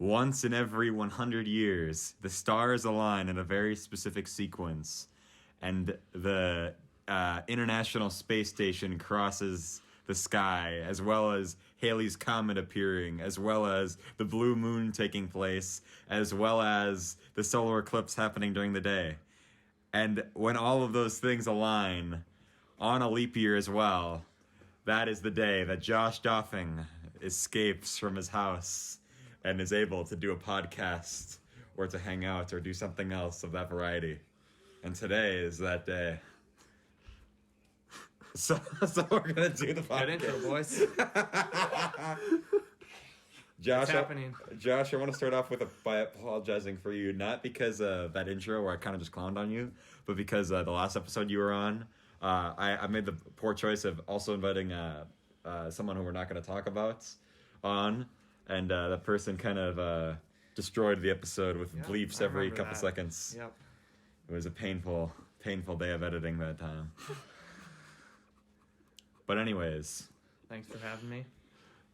Once in every 100 years, the stars align in a very specific sequence, and the International Space Station crosses the sky, as well as Halley's Comet appearing, as well as the blue moon taking place, as well as the solar eclipse happening during the day. And when all of those things align on a leap year as well, that is the day that Josh Doffing escapes from his house and is able to do a podcast or to hang out or do something else of that variety. And today is that day. So we're going to do the podcast. Good intro, boys. Josh, What's happening? Josh, I want to start off by apologizing for you, not because of that intro where I kind of just clowned on you, but because the last episode you were on, I made the poor choice of also inviting someone who we're not going to talk about on. And that person kind of destroyed the episode with bleeps every couple seconds. Yep. It was a painful day of editing that time. But anyways. Thanks for having me.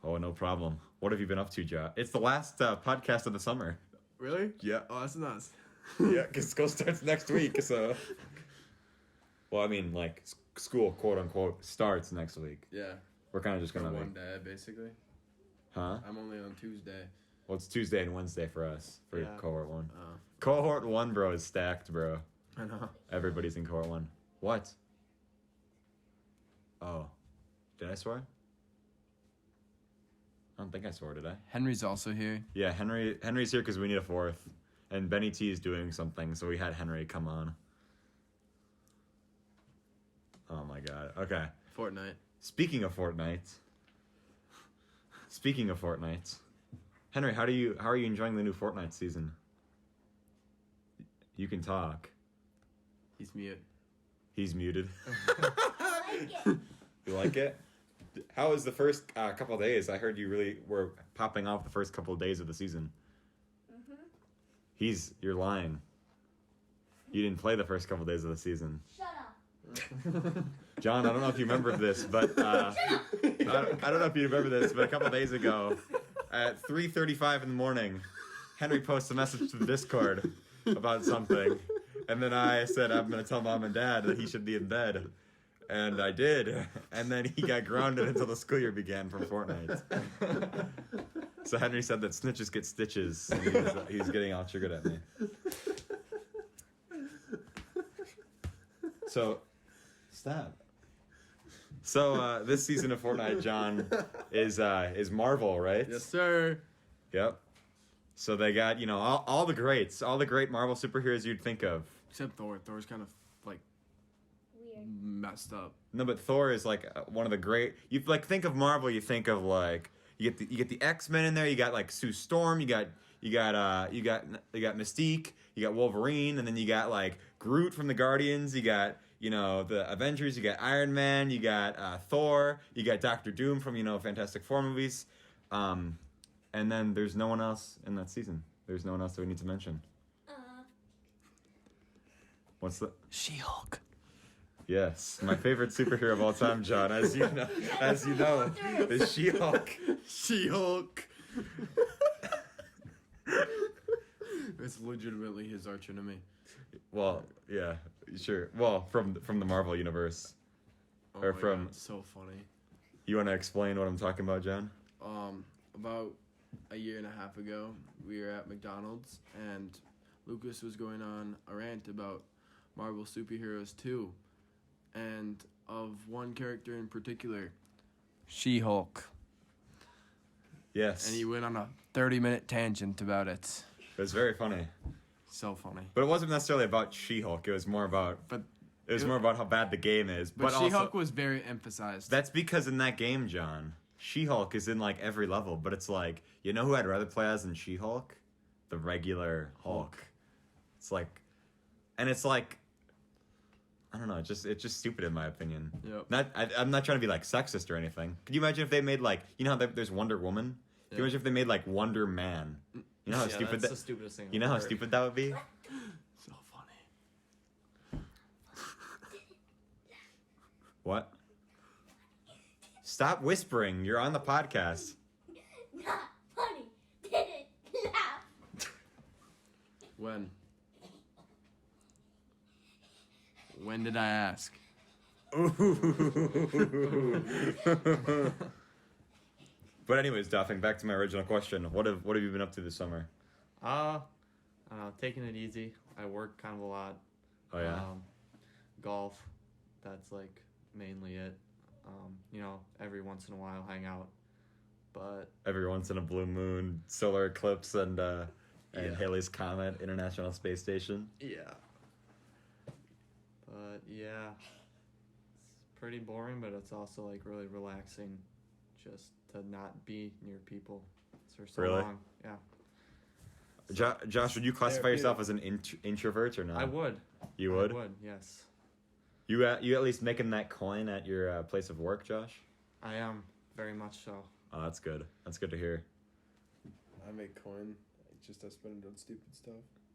Oh, no problem. What have you been up to, Joe? It's the last podcast of the summer. Really? Yeah. Oh, that's nuts. Yeah, because school starts next week, so... Well, I mean, like, school, quote-unquote, starts next week. Yeah. We're kind of just going to... one day, basically. Huh? I'm only on Tuesday. Well, it's Tuesday and Wednesday for us, for Yeah. Cohort 1. Cohort 1, bro, is stacked, bro. I know. Everybody's in Cohort 1. What? Oh. Did I swear? I don't think I swore, did I? Henry's also here. Yeah, Henry's here because we need a fourth. And Benny T is doing something, so we had Henry come on. Oh my god. Okay. Fortnite. Speaking of Fortnite. Henry, how are you enjoying the new Fortnite season? You can talk. He's mute. He's muted. I like it. You like it? How was the first couple of days? I heard you really were popping off the first couple of days of the season. Mm-hmm. You're lying. You didn't play the first couple of days of the season. Shut up. John, I don't know if you remember this, but I don't know if you remember this, but a couple of days ago, at 3:35 in the morning, Henry posted a message to the Discord about something, and then I said I'm going to tell mom and dad that he should be in bed. And I did, and then he got grounded until the school year began from Fortnite. So Henry said that snitches get stitches, and he's getting all triggered at me. So, stop. So this season of Fortnite, John, is Marvel, right? Yes, sir. Yep. So they got all the greats, all the great Marvel superheroes you'd think of. Except Thor. Thor's kind of like Weird. messed up. No, but Thor is like one of the great. You like think of Marvel, you think of like you get the X-Men in there. You got like Sue Storm. You got Mystique. You got Wolverine, and then you got like Groot from the Guardians. You got the Avengers. You got Iron Man. You got Thor. You got Doctor Doom from Fantastic Four movies. And then there's no one else in that season. There's no one else that we need to mention. What's the She-Hulk. Yes, my favorite superhero of all time, John. As you know, is She-Hulk. She-Hulk. It's legitimately his arch enemy. Well, yeah, sure. Well, from the Marvel universe. Oh Or my from- God, it's so funny. You want to explain what I'm talking about, John? About a year and a half ago, we were at McDonald's, and Lukas was going on a rant about Marvel superheroes 2, and of one character in particular. She-Hulk. Yes. And he went on a 30-minute tangent about it. It was very funny. So funny. But it wasn't necessarily about She-Hulk. It was more about more about how bad the game is. But also, She-Hulk was very emphasized. that's because in that game, John, She-Hulk is in like every level, but it's like, you know who I'd rather play as than She-Hulk? The regular Hulk. It's like, and it's like, I don't know, it's just stupid in my opinion. Yep. I'm not trying to be like sexist or anything. Could you imagine if they made like, how there's Wonder Woman? Could you imagine if they made like Wonder Man? You know how stupid that's the stupidest thing. You know how stupid that would be? so funny. What? Stop whispering. You're on the podcast. Not funny. Did it loud. When? When did I ask? But anyways, Duffing, back to my original question. What have you been up to this summer? I don't know, taking it easy. I work kind of a lot. Oh yeah. Golf, that's like mainly it. Every once in a while hang out. But Every once in a blue moon, solar eclipse, and Yeah. Halley's Comet, International Space Station. yeah. But yeah. It's pretty boring, but it's also like really relaxing just to not be near people for so Really? long. Yeah. Josh, would you classify yourself as an introvert or not? I would. You would? I would, yes. You at least making that coin at your place of work, Josh? I am, very much so. Oh, that's good. That's good to hear. I make coin. I spend it on stupid stuff.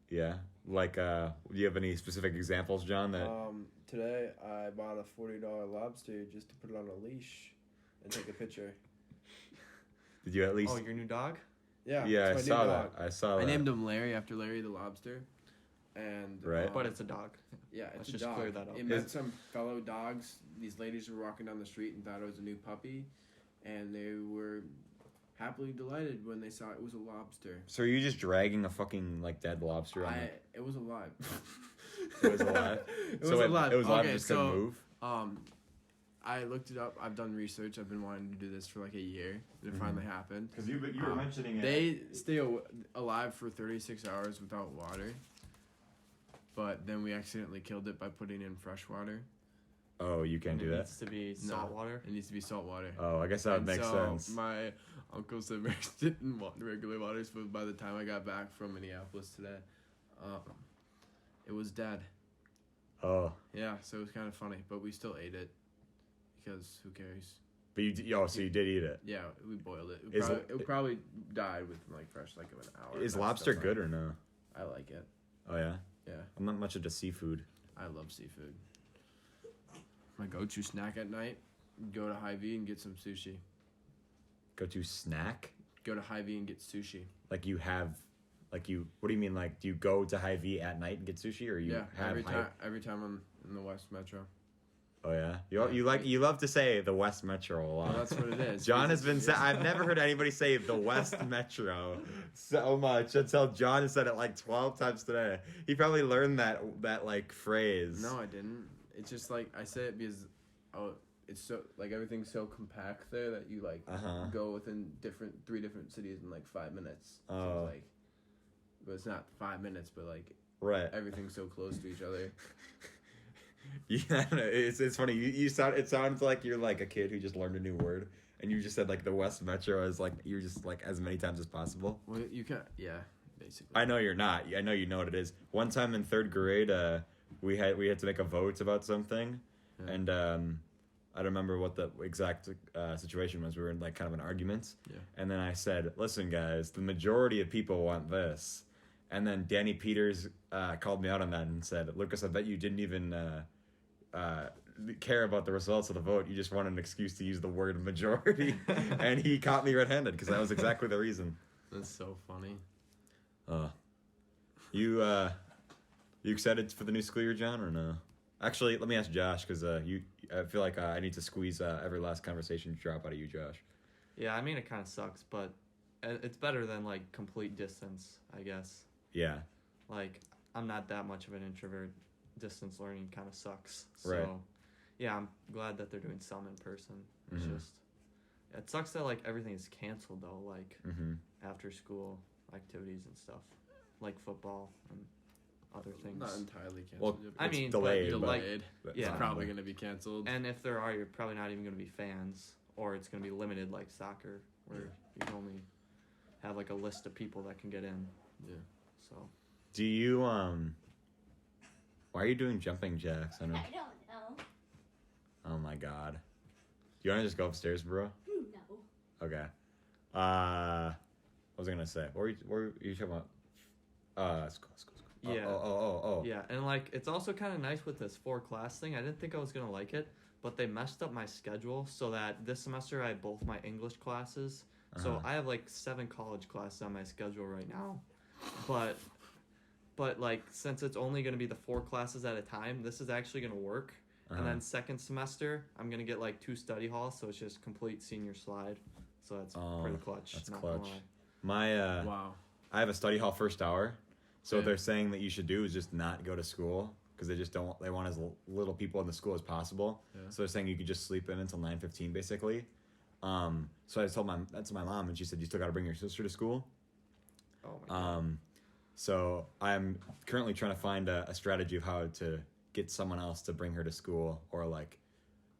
Yeah. Like, do you have any specific examples, John? That Today I bought a $40 lobster just to put it on a leash and take a picture. did you at least? Oh, your new dog? Yeah. yeah, I it's my new saw dog. that. I saw that. I named him Larry after Larry. Larry the lobster. And Right. But it's a dog. yeah, it's Let's a just dog. clear that up. It met some fellow dogs. These ladies were walking down the street and thought it was a new puppy, and they were happily delighted when they saw it was a lobster. So are you just dragging a fucking dead lobster on? It was alive. It was alive. It was So alive. It was alive. Okay, Just couldn't so, move. I looked it up. I've done research. I've been wanting to do this for like a year, and it finally happened. Because you were mentioning it. They stay alive for 36 hours without water, but then we accidentally killed it by putting in fresh water. Oh, you can't do It that. needs to be salt water. It needs to be salt water. Oh, I guess that would make sense. My uncle said Max didn't want regular water, so by the time I got back from Minneapolis today, it was dead. Oh, Yeah, so it was kind of funny, but we still ate it because who cares? but so you did eat it. Yeah, we boiled it. Is It probably died within like fresh like an hour. Is That's lobster stuff good or no? I like it. Oh yeah. Yeah, I'm not much into seafood. I love seafood. My go-to snack at night: go to Hy-Vee and get some sushi. Go to snack. Go to Hy-Vee and get sushi. Like you have, like you. What do you mean? Like do you go to Hy-Vee at night and get sushi, or you Yeah, have every time I'm in the West Metro. Oh yeah. You love to say the West Metro a lot. Well, that's what it is. John has been. I've never heard anybody say the West Metro so much until John has said it like 12 times today. He probably learned that like phrase. No, I didn't. It's just like I say it because it's so like everything's so compact there that you like go within three different cities in like 5 minutes. So Oh. it's like, but it's not 5 minutes, but like Right. everything's so close to each other. Yeah, it's funny. You sound. It sounds like you're like a kid who just learned a new word, and you just said like the West Metro as like you're just like as many times as possible. Well, you can't. Yeah, basically. I know you're not. I know you know what it is. One time in third grade, we had to make a vote about something, Yeah. and I don't remember what the exact situation was. We were in like kind of an argument, Yeah. and then I said, "Listen, guys, the majority of people want this," and then Danny Peters called me out on that and said, "Lucas, I bet you didn't even care about the results of the vote. You just wanted an excuse to use the word majority," and he caught me red-handed because that was exactly the reason. That's so funny. You excited for the new school year, John, or no? Actually, let me ask Josh because I feel like I need to squeeze every last conversation drop out of you, Josh. Yeah, I mean, it kind of sucks, but it's better than, like, complete distance, I guess. Yeah. Like, I'm not that much of an introvert. Distance learning kind of sucks. Right. So, yeah, I'm glad that they're doing some in person. It's Mhm. just, it sucks that, like, everything is canceled, though, like, Mm-hmm. after school activities and stuff, like football and other things. Not entirely Well, canceled. I it's mean, delayed, but, but- like, delayed. yeah. It's probably gonna be canceled. and if there are, you're probably not even going to be fans, or it's going to be limited like soccer, where you can only have like a list of people that can get in. Yeah. So Do you Why are you doing jumping jacks? I don't. I don't know. Oh my God. You want to just go upstairs, bro? No. Okay. What was I gonna say? What were you talking about? School. Yeah. Oh. yeah, and like it's also kind of nice with this 4-class thing. I didn't think I was gonna like it, but they messed up my schedule so that this semester I have both my English classes. So Uh-huh. I have like 7 college classes on my schedule right now, but But like since it's only going to be the 4 classes at a time, this is actually going to work. And then second semester, I'm going to get like 2 study halls, so it's just complete senior slide. So that's pretty clutch. That's not gonna clutch. lie. My Wow. I have a study hall first hour. So what Okay. they're saying that you should do is just not go to school because they just don't. They want as little people in the school as possible. Yeah. So they're saying you could just sleep in until 9:15 basically. So I told that's my mom, and she said you still got to bring your sister to school. Oh my god. So I'm currently trying to find a strategy of how to get someone else to bring her to school, or like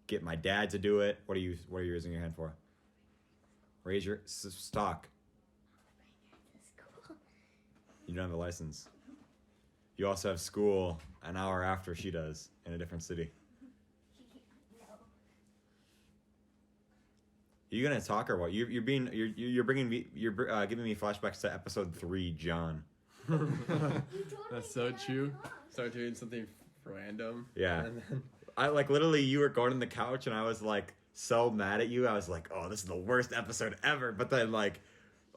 get my dad to do it. What are you raising your hand for? Raise your stock. That's cool. You don't have a license. You also have school an hour after she does in a different city. No. You gonna talk or what? You're bringing me giving me flashbacks to episode 3, John. You told That's me so to true. talk. Start doing something random. Yeah, And then I like literally you were going on the couch and I was like so mad at you. I was like, oh, this is the worst episode ever. But then like,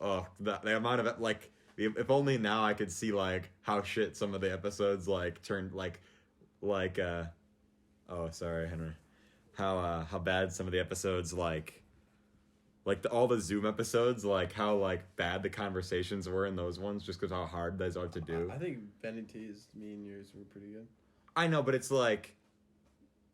oh, the amount of it, like, if only now I could see like how shit some of the episodes like turned oh sorry Henry, how bad some of the episodes like all the Zoom episodes, like how like bad the conversations were in those ones, just because how hard those are to do. I think Ben and T's, me and yours were pretty good. I know, but it's like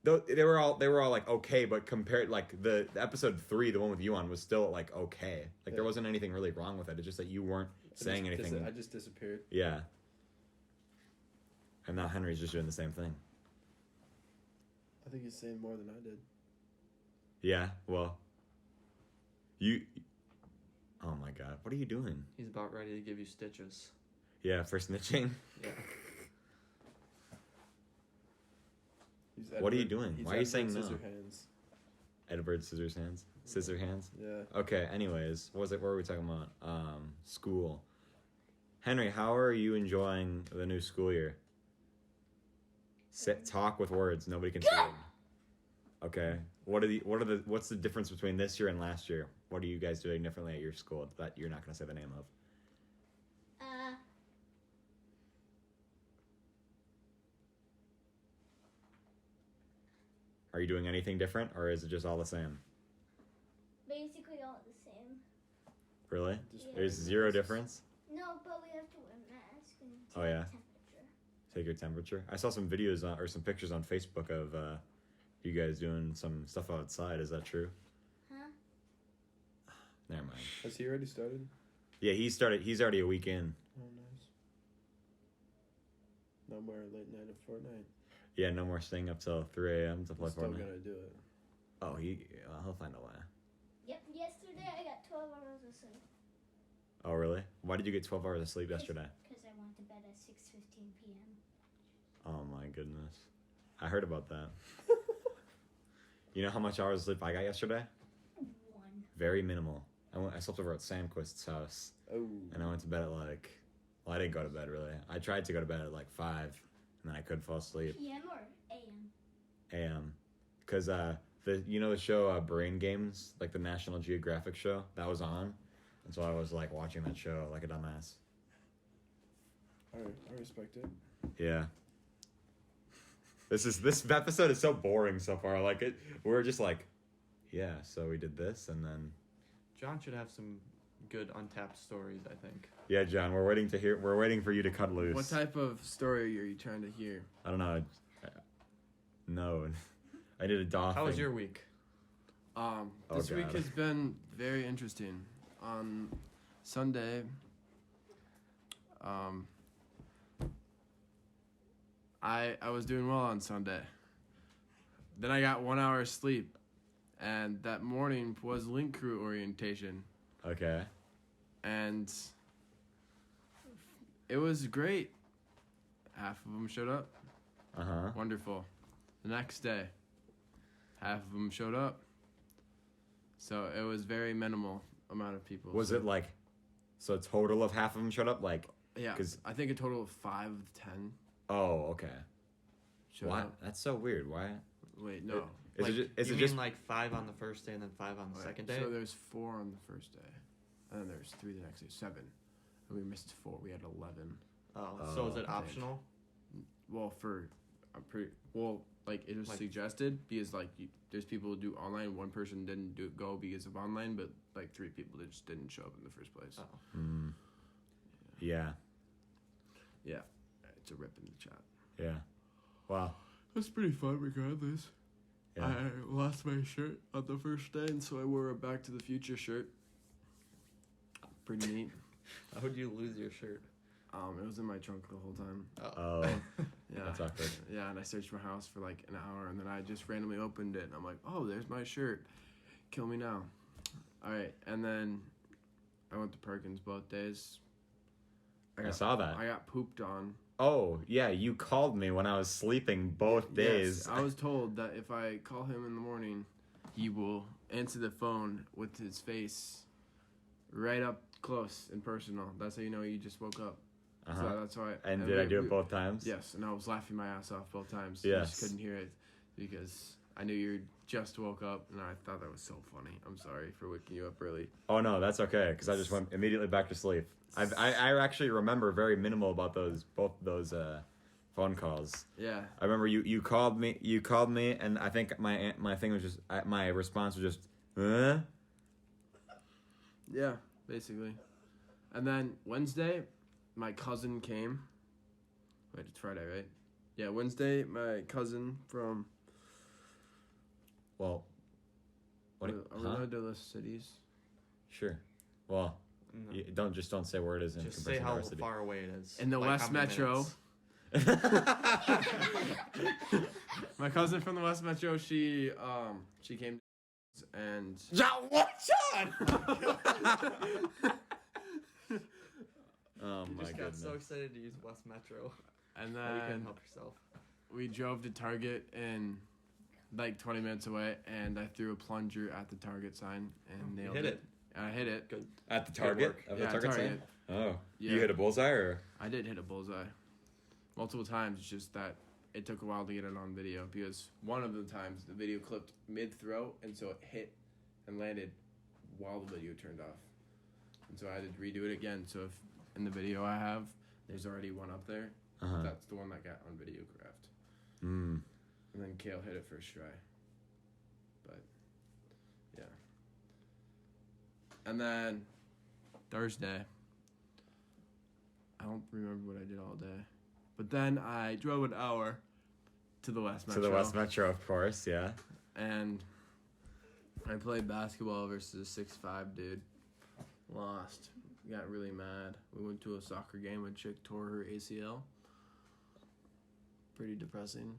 they were all like okay, but compared like the episode 3, the one with you on, was still like okay. Like there Yeah. wasn't anything really wrong with it. It's just that you weren't saying anything. I just disappeared. Yeah. And now Henry's just doing the same thing. I think he's saying more than I did. Yeah. Well. You. Oh my God! What are you doing? He's about ready to give you stitches. Yeah, for snitching. Yeah. He's What are you Edward- doing? he's Why are you saying Edward no? Scissorhands. Edward Scissorhands. Scissorhands. Yeah. Okay. Anyways, what were we talking about? School. Henry, how are you enjoying the new school year? Talk with words. Nobody can see it. Okay. What's the difference between this year and last year? What are you guys doing differently at your school that you're not going to say the name of? Are you doing anything different, or is it just all the same? Basically all the same. Really? Just Yeah. There's wearing zero masks. difference? No, but we have to wear masks and Oh, yeah? temperature. Take your temperature. I saw some videos or some pictures on Facebook of you guys doing some stuff outside. Is that true? Huh? Never mind. Has he already started? Yeah, he's already a week in. Oh, nice. No more late night of Fortnite. Yeah, no more staying up till 3 a.m. to play I'm still Fortnite. gonna do it. Oh, he'll find a way. Yep, yesterday I got 12 hours of sleep. Oh, really? Why did you get 12 hours of sleep yesterday? Because I went to bed at 6:15 p.m. Oh my goodness. I heard about that. You know how much hours of sleep I got yesterday? 1. Very minimal. I slept over at Samquist's house, Oh. and I went to bed at well, I didn't go to bed really. I tried to go to bed at 5, and then I couldn't fall asleep. p.m. or a.m.? A.M. Because the show Brain Games, like the National Geographic show, that was on, and so I was like watching that show like a dumbass. Alright, I respect it. Yeah. This episode is so boring so far. Like we're just like, yeah. So we did this, and then John should have some good untapped stories, I think. yeah, John. We're waiting for you to cut loose. What type of story are you trying to hear? I don't know. No, I did a dolphin. How was your week? This week God. has been very interesting. On Sunday, I was doing well on Sunday. Then I got 1 hour of sleep, and that morning was link crew orientation, Okay. and it was great. Half of them showed up. Wonderful. The next day, half of them showed up. So it was very minimal amount of people. Was So- it like, so a total of half of them showed up? Like, Yeah, 'cause- I think a total of 5 of 10 oh, okay. showed Why? up. That's so weird. Why? Wait, no. Is Like, it just? Is you it mean just? like 5 on the first day and then 5 on the second day? So there's 4 on the first day, and then there's 3 the next day, 7, and we missed 4. We had 11. So is it I think. optional? Well, like it was Like- suggested because like there's people who do online. One person didn't go because of online, but like 3 people just didn't show up in the first place. Oh. Mm. Yeah. Yeah, it's a rip in the chat. Yeah. Wow. That's pretty fun, regardless. Yeah. I lost my shirt on the first day, and so I wore a Back to the Future shirt. Pretty neat. How would you lose your shirt? It was in my trunk the whole time. Oh, Yeah. that's awkward. Yeah, and I searched my house for like an hour, and then I just randomly opened it, and I'm like, oh, there's my shirt. Kill me now. All right, and then I went to Perkins both days. I saw that. I got pooped on. Oh, yeah, you called me when I was sleeping both days. Yes, I was told that if I call him in the morning, he will answer the phone with his face right up close and personal. That's how you know you just woke up. Uh-huh. So that's why. And did I do it both times? Yes, and I was laughing my ass off both times. Yes. I just couldn't hear it because I knew you just woke up, and I thought that was so funny. I'm sorry for waking you up early. Oh, no, that's okay, because I just went immediately back to sleep. I actually remember very minimal about both those phone calls. Yeah. I remember you called me, and I think my thing was just, my response was just, huh? Yeah, basically. And then Wednesday, my cousin came. Wait, it's Friday, right? Yeah, Wednesday, my cousin from... Well, what? Are we allowed to list cities? Sure. Well, No. you don't say where it is in Just say comparison to how our city. far away it is. In the Like West how many Metro. minutes. My cousin from the West Metro, she came and... What, John? Oh You my just got goodness. so excited to use West Metro. And That you couldn't then help yourself. we drove to Target and like 20 minutes away, and I threw a plunger at the Target sign and You nailed hit it. it. And I hit it. Good. At the Target? work. Of Yeah, the Target Target. sign? Oh. Yeah. You hit a bullseye or? I did hit a bullseye multiple times. It's just that it took a while to get it on video because one of the times the video clipped mid-throw, and so it hit and landed while the video turned off. And so I had to redo it again. So if in the video I have, there's already one up there. Uh-huh. That's the one that got on videographed. Mm. And then Kale hit it first try. But, yeah. And then Thursday, I don't remember what I did all day. But then I drove an hour to the West Metro. To the West Metro, of course, yeah. And I played basketball versus a 6'5" dude. Lost. Got really mad. We went to a soccer game. A chick tore her ACL. Pretty depressing.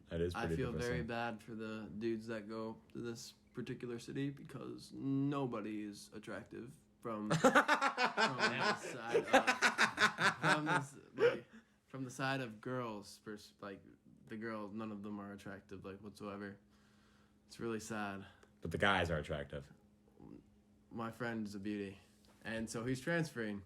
That is I pretty feel very depressing. bad for the dudes that go to this particular city because nobody is attractive from the side of from the side of girls. Like the girls, none of them are attractive like whatsoever. It's really sad. But the guys are attractive. My friend is a beauty, and so he's transferring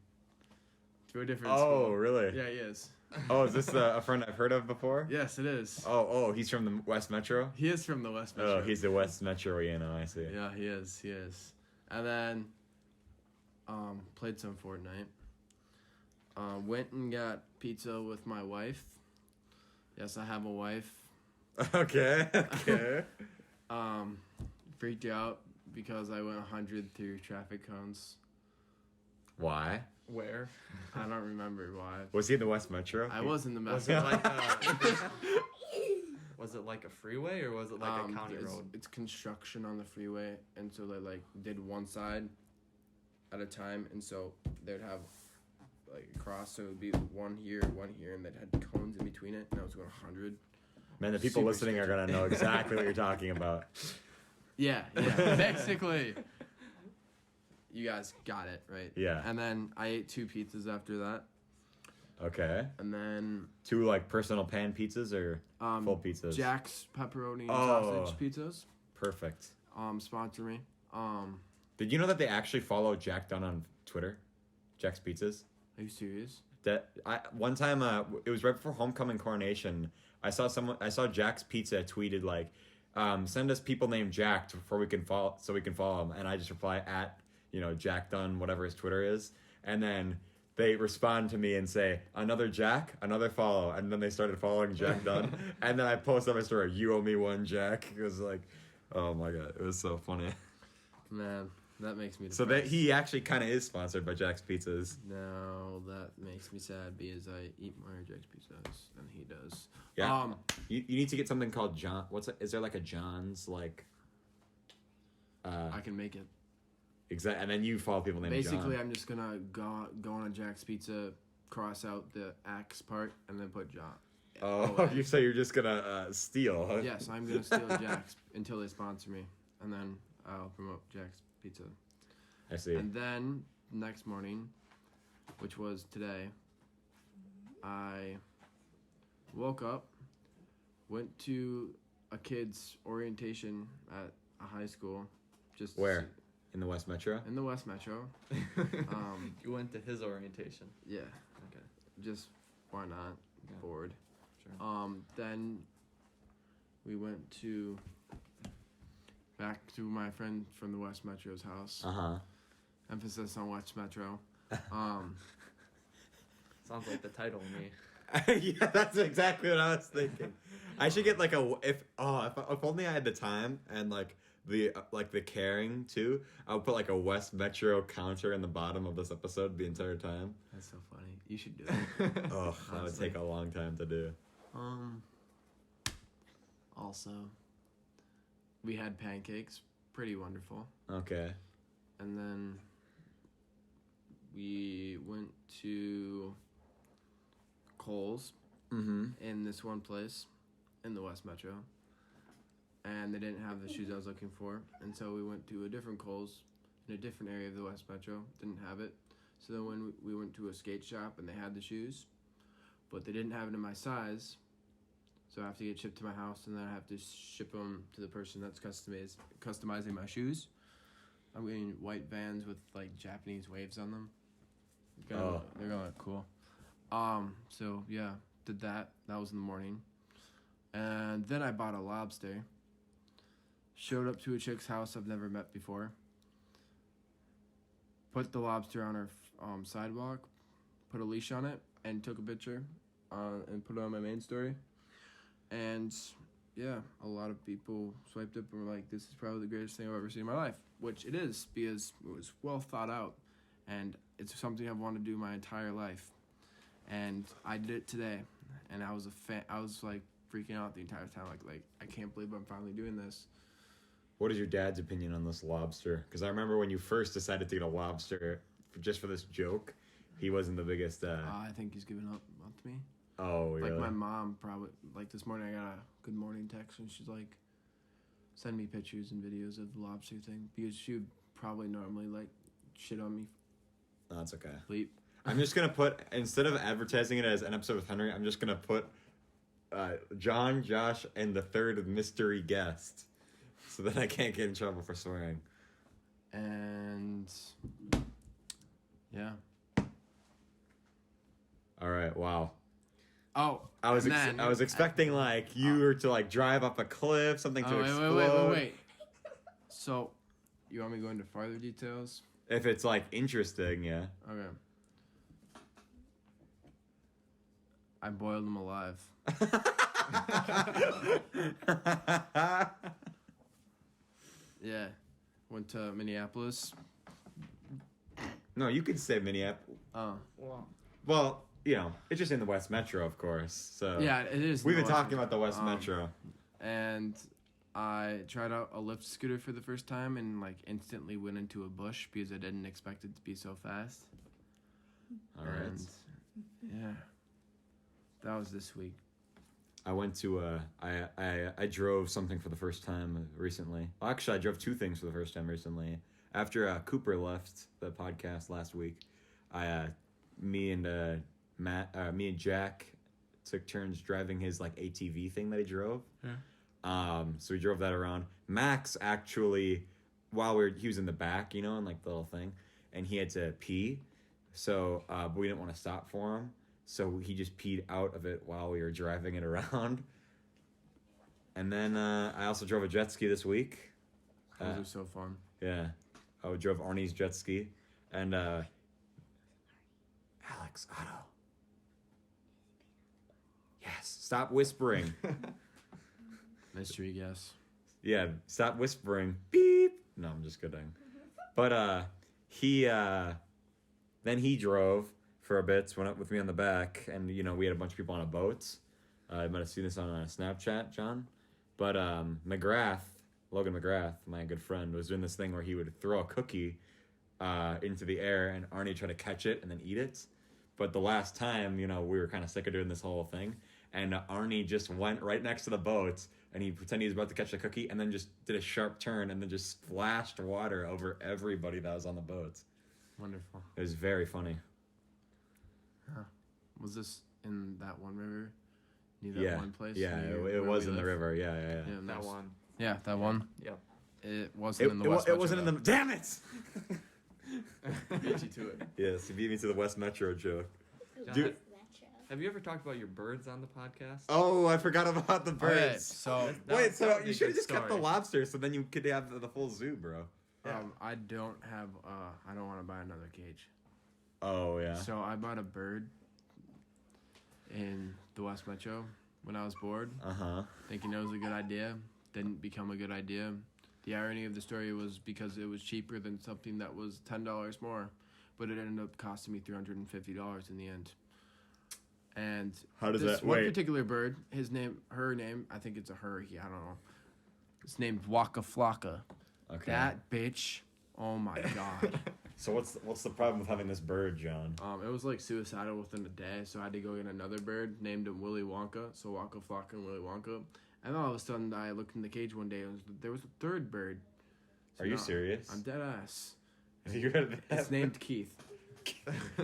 to a different Oh, school. really? Yeah, he is. Oh, is this a friend I've heard of before? Yes, it is. Oh, he's from the West Metro? He is from the West Metro. Oh, he's the West Metroiano, I see. Yeah, he is. He is. And then, played some Fortnite. Went and got pizza with my wife. Yes, I have a wife. Okay. Freaked out because I went 100 through traffic cones. Why? Where? I don't remember why. Was he in the West Metro? I was in the Was Metro. it like was it like a freeway or was it like a county road? It's construction on the freeway, and so they like did one side at a time, and so they'd have like a cross, so it would be one here, and they'd had cones in between it, and I was going 100. Man, the people Super listening are going to know exactly what you're talking about. Yeah, basically. You guys got it, right? Yeah. And then I ate 2 pizzas after that, Okay. and then 2 like personal pan pizzas or full pizzas? Jack's pepperoni and Oh. sausage pizzas. Perfect. Sponsor me. Did you know that they actually follow Jack Dunn on Twitter? Jack's Pizzas? Are you serious? One time it was right before homecoming coronation. I saw Jack's Pizza tweeted like, send us people named Jack before we can follow him, and I just reply at Jack Dunn, whatever his Twitter is, and then they respond to me and say, another Jack, another follow. And then they started following Jack Dunn. And then I posted on my story, you owe me one, Jack. It was like, oh my God. It was so funny. Man, that makes me depressed. So that he actually kind of is sponsored by Jack's Pizzas. No, that makes me sad because I eat more Jack's pizzas than he does. Yeah. You need to get something called John. Is there like a John's like? I can make it. Exactly, and then you follow people named Basically, John. I'm just gonna go on a Jack's Pizza, cross out the Axe part, and then put John. Oh, you say you're just gonna steal? Huh? Yes, I'm gonna steal Jack's until they sponsor me, and then I'll promote Jack's Pizza. I see. And then next morning, which was today, I woke up, went to a kid's orientation at a high school. Just Where? In the West Metro? in the West Metro. You went to his orientation. Yeah, Okay. just why not? Yeah. Bored. Sure. Then we went back to my friend from the West Metro's house. Uh-huh. Emphasis on West Metro. Sounds like the title to me. Yeah, that's exactly what I was thinking. I should get like if only I had the time and like the caring too, I would put like a West Metro counter in the bottom of this episode the entire time. That's so funny. You should do it. Oh, that would Honestly. take a long time to do. Also, we had pancakes. Pretty wonderful. Okay. And then we went to Kohl's in this one place in the West Metro. And they didn't have the shoes I was looking for. And so we went to a different Kohl's in a different area of the West Metro. Didn't have it. So then when we went to a skate shop and they had the shoes, but they didn't have it in my size. So I have to get shipped to my house, and then I have to ship them to the person that's customizing my shoes. I'm getting white Vans with like Japanese waves on them. They're gonna look cool. So yeah, did that. That was in the morning. And then I bought a lobster. Showed up to a chick's house I've never met before. Put the lobster on her sidewalk, put a leash on it, and took a picture and put it on my main story. And yeah, a lot of people swiped up and were like, this is probably the greatest thing I've ever seen in my life. Which it is, because it was well thought out. And it's something I've wanted to do my entire life. And I did it today. And I was a fan. I was like freaking out the entire time. Like I can't believe I'm finally doing this. What is your dad's opinion on this lobster? Because I remember when you first decided to get a lobster just for this joke, he wasn't the biggest. I think he's given up on me. Oh, really? Like my mom probably, like this morning I got a good morning text and she's like, send me pictures and videos of the lobster thing, because she would probably normally like shit on me. No, that's okay. Bleep. I'm just going to put, instead of advertising it as an episode with Henry, I'm just going to put John, Josh, and the third mystery guest. So that I can't get in trouble for swearing. And yeah. All right, wow. Oh, I was expecting like you were to like drive up a cliff, something to explode. Wait. So, you want me to go into farther details? If it's like interesting, yeah. Okay. I boiled them alive. Yeah. Went to Minneapolis. No, you could say Minneapolis. Oh. Wow. Well, you know, it's just in the West Metro, of course. So Yeah, it is. We've in been the West talking about the West Metro. And I tried out a lift scooter for the first time and like instantly went into a bush because I didn't expect it to be so fast. All right. And yeah. That was this week. I went to I drove something for the first time recently. Well, actually, I drove two things for the first time recently. After Cooper left the podcast last week, me and Jack took turns driving his like ATV thing that he drove. Yeah. So we drove that around. Max actually, while he was in the back, you know, in like the little thing, and he had to pee. So, but we didn't want to stop for him. So he just peed out of it while we were driving it around. And then I also drove a jet ski this week. Those are so fun. Yeah. I drove Arnie's jet ski. And box. Otto. Yes. Stop whispering. Mystery guess. Yeah, stop whispering. Beep. No, I'm just kidding. But he then he drove for a bit, went up with me on the back, and we had a bunch of people on a boat. You might have seen this on Snapchat, John. But Logan McGrath, my good friend, was doing this thing where he would throw a cookie into the air, and Arnie tried to catch it and then eat it. But the last time, we were kind of sick of doing this whole thing, and Arnie just went right next to the boat, and he pretended he was about to catch the cookie, and then just did a sharp turn, and then just splashed water over everybody that was on the boat. Wonderful. It was very funny. Huh. Was this in that one river? Near that one place? Yeah, near it where was we in the live? river. Yeah. That nice. one. Yeah, that one. Yep. It wasn't in the West It Metro, wasn't in the. Damn it! Beat you to it. Yes, he beat me to the West Metro joke. John, Dude. have you ever talked about your birds on the podcast? Oh, I forgot about the birds. Okay, so Wait, so that would be you a should have good just kept the story. lobster, so then you could have the full zoo, bro. Yeah. I don't have. I don't want to buy another cage. Oh yeah. So I bought a bird in the West Metro when I was bored, thinking it was a good idea. Didn't become a good idea. The irony of the story was because it was cheaper than something that was $10 more, but it ended up costing me $350 in the end. And How does this that one wait? particular bird, her name, I think it's a her. I don't know. It's named Waka Flocka. Okay. That bitch. Oh my god. So what's the problem with having this bird, John? It was like suicidal within a day, so I had to go get another bird, named him Willy Wonka, so Waka Flocka and Willy Wonka. And then all of a sudden, I looked in the cage one day, and there was a third bird. So Are you now serious? I'm dead ass. You read that? It's named Keith.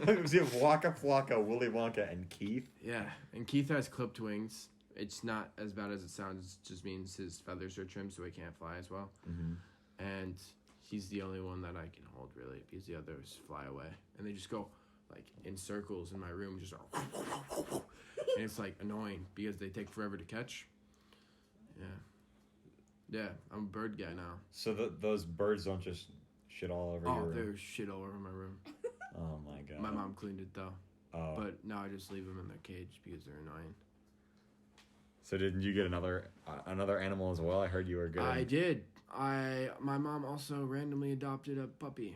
Was it Waka Flocka, Willy Wonka, and Keith? Yeah, and Keith has clipped wings. It's not as bad as it sounds. It just means his feathers are trimmed so he can't fly as well. Mm-hmm. And he's the only one that I can hold, really, because the others fly away. And they just go, like, in circles in my room, just and it's, like, annoying because they take forever to catch. Yeah, I'm a bird guy now. So those birds don't just shit all over your Oh, room? there's shit all over my room. Oh my god. My mom cleaned it, though. Oh. But now I just leave them in their cage because they're annoying. So didn't you get another animal as well? I heard you were good. I did. My mom also randomly adopted a puppy.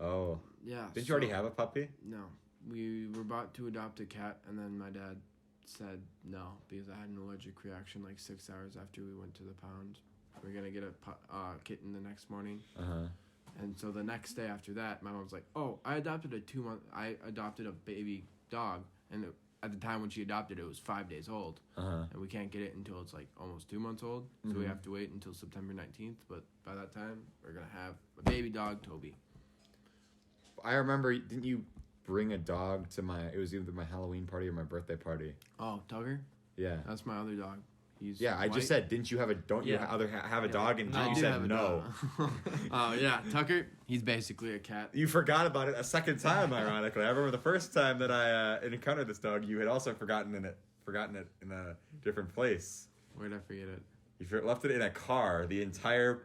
Oh. Yeah. Didn't you already have a puppy? No. We were about to adopt a cat, and then my dad said no because I had an allergic reaction like 6 hours after we went to the pound. We are going to get a kitten the next morning. Uh-huh. And so the next day after that, my mom was like, oh, I adopted a baby dog. And at the time when she adopted it, it was 5 days old. Uh-huh. And we can't get it until it's like almost 2 months old. So we have to wait until September 19th. But by that time, we're going to have a baby dog, Toby. I remember, didn't you bring a dog to it was either my Halloween party or my birthday party? Oh, Tugger? Yeah. That's my other dog. He's Yeah, I white. just said, didn't you have you have a dog? And I you do said have a no. dog. Oh, yeah. Tucker, he's basically a cat. You forgot about it a second time, ironically. I remember the first time that I encountered this dog, you had also forgotten it in a different place. Where'd I forget it? You left it in a car, an entire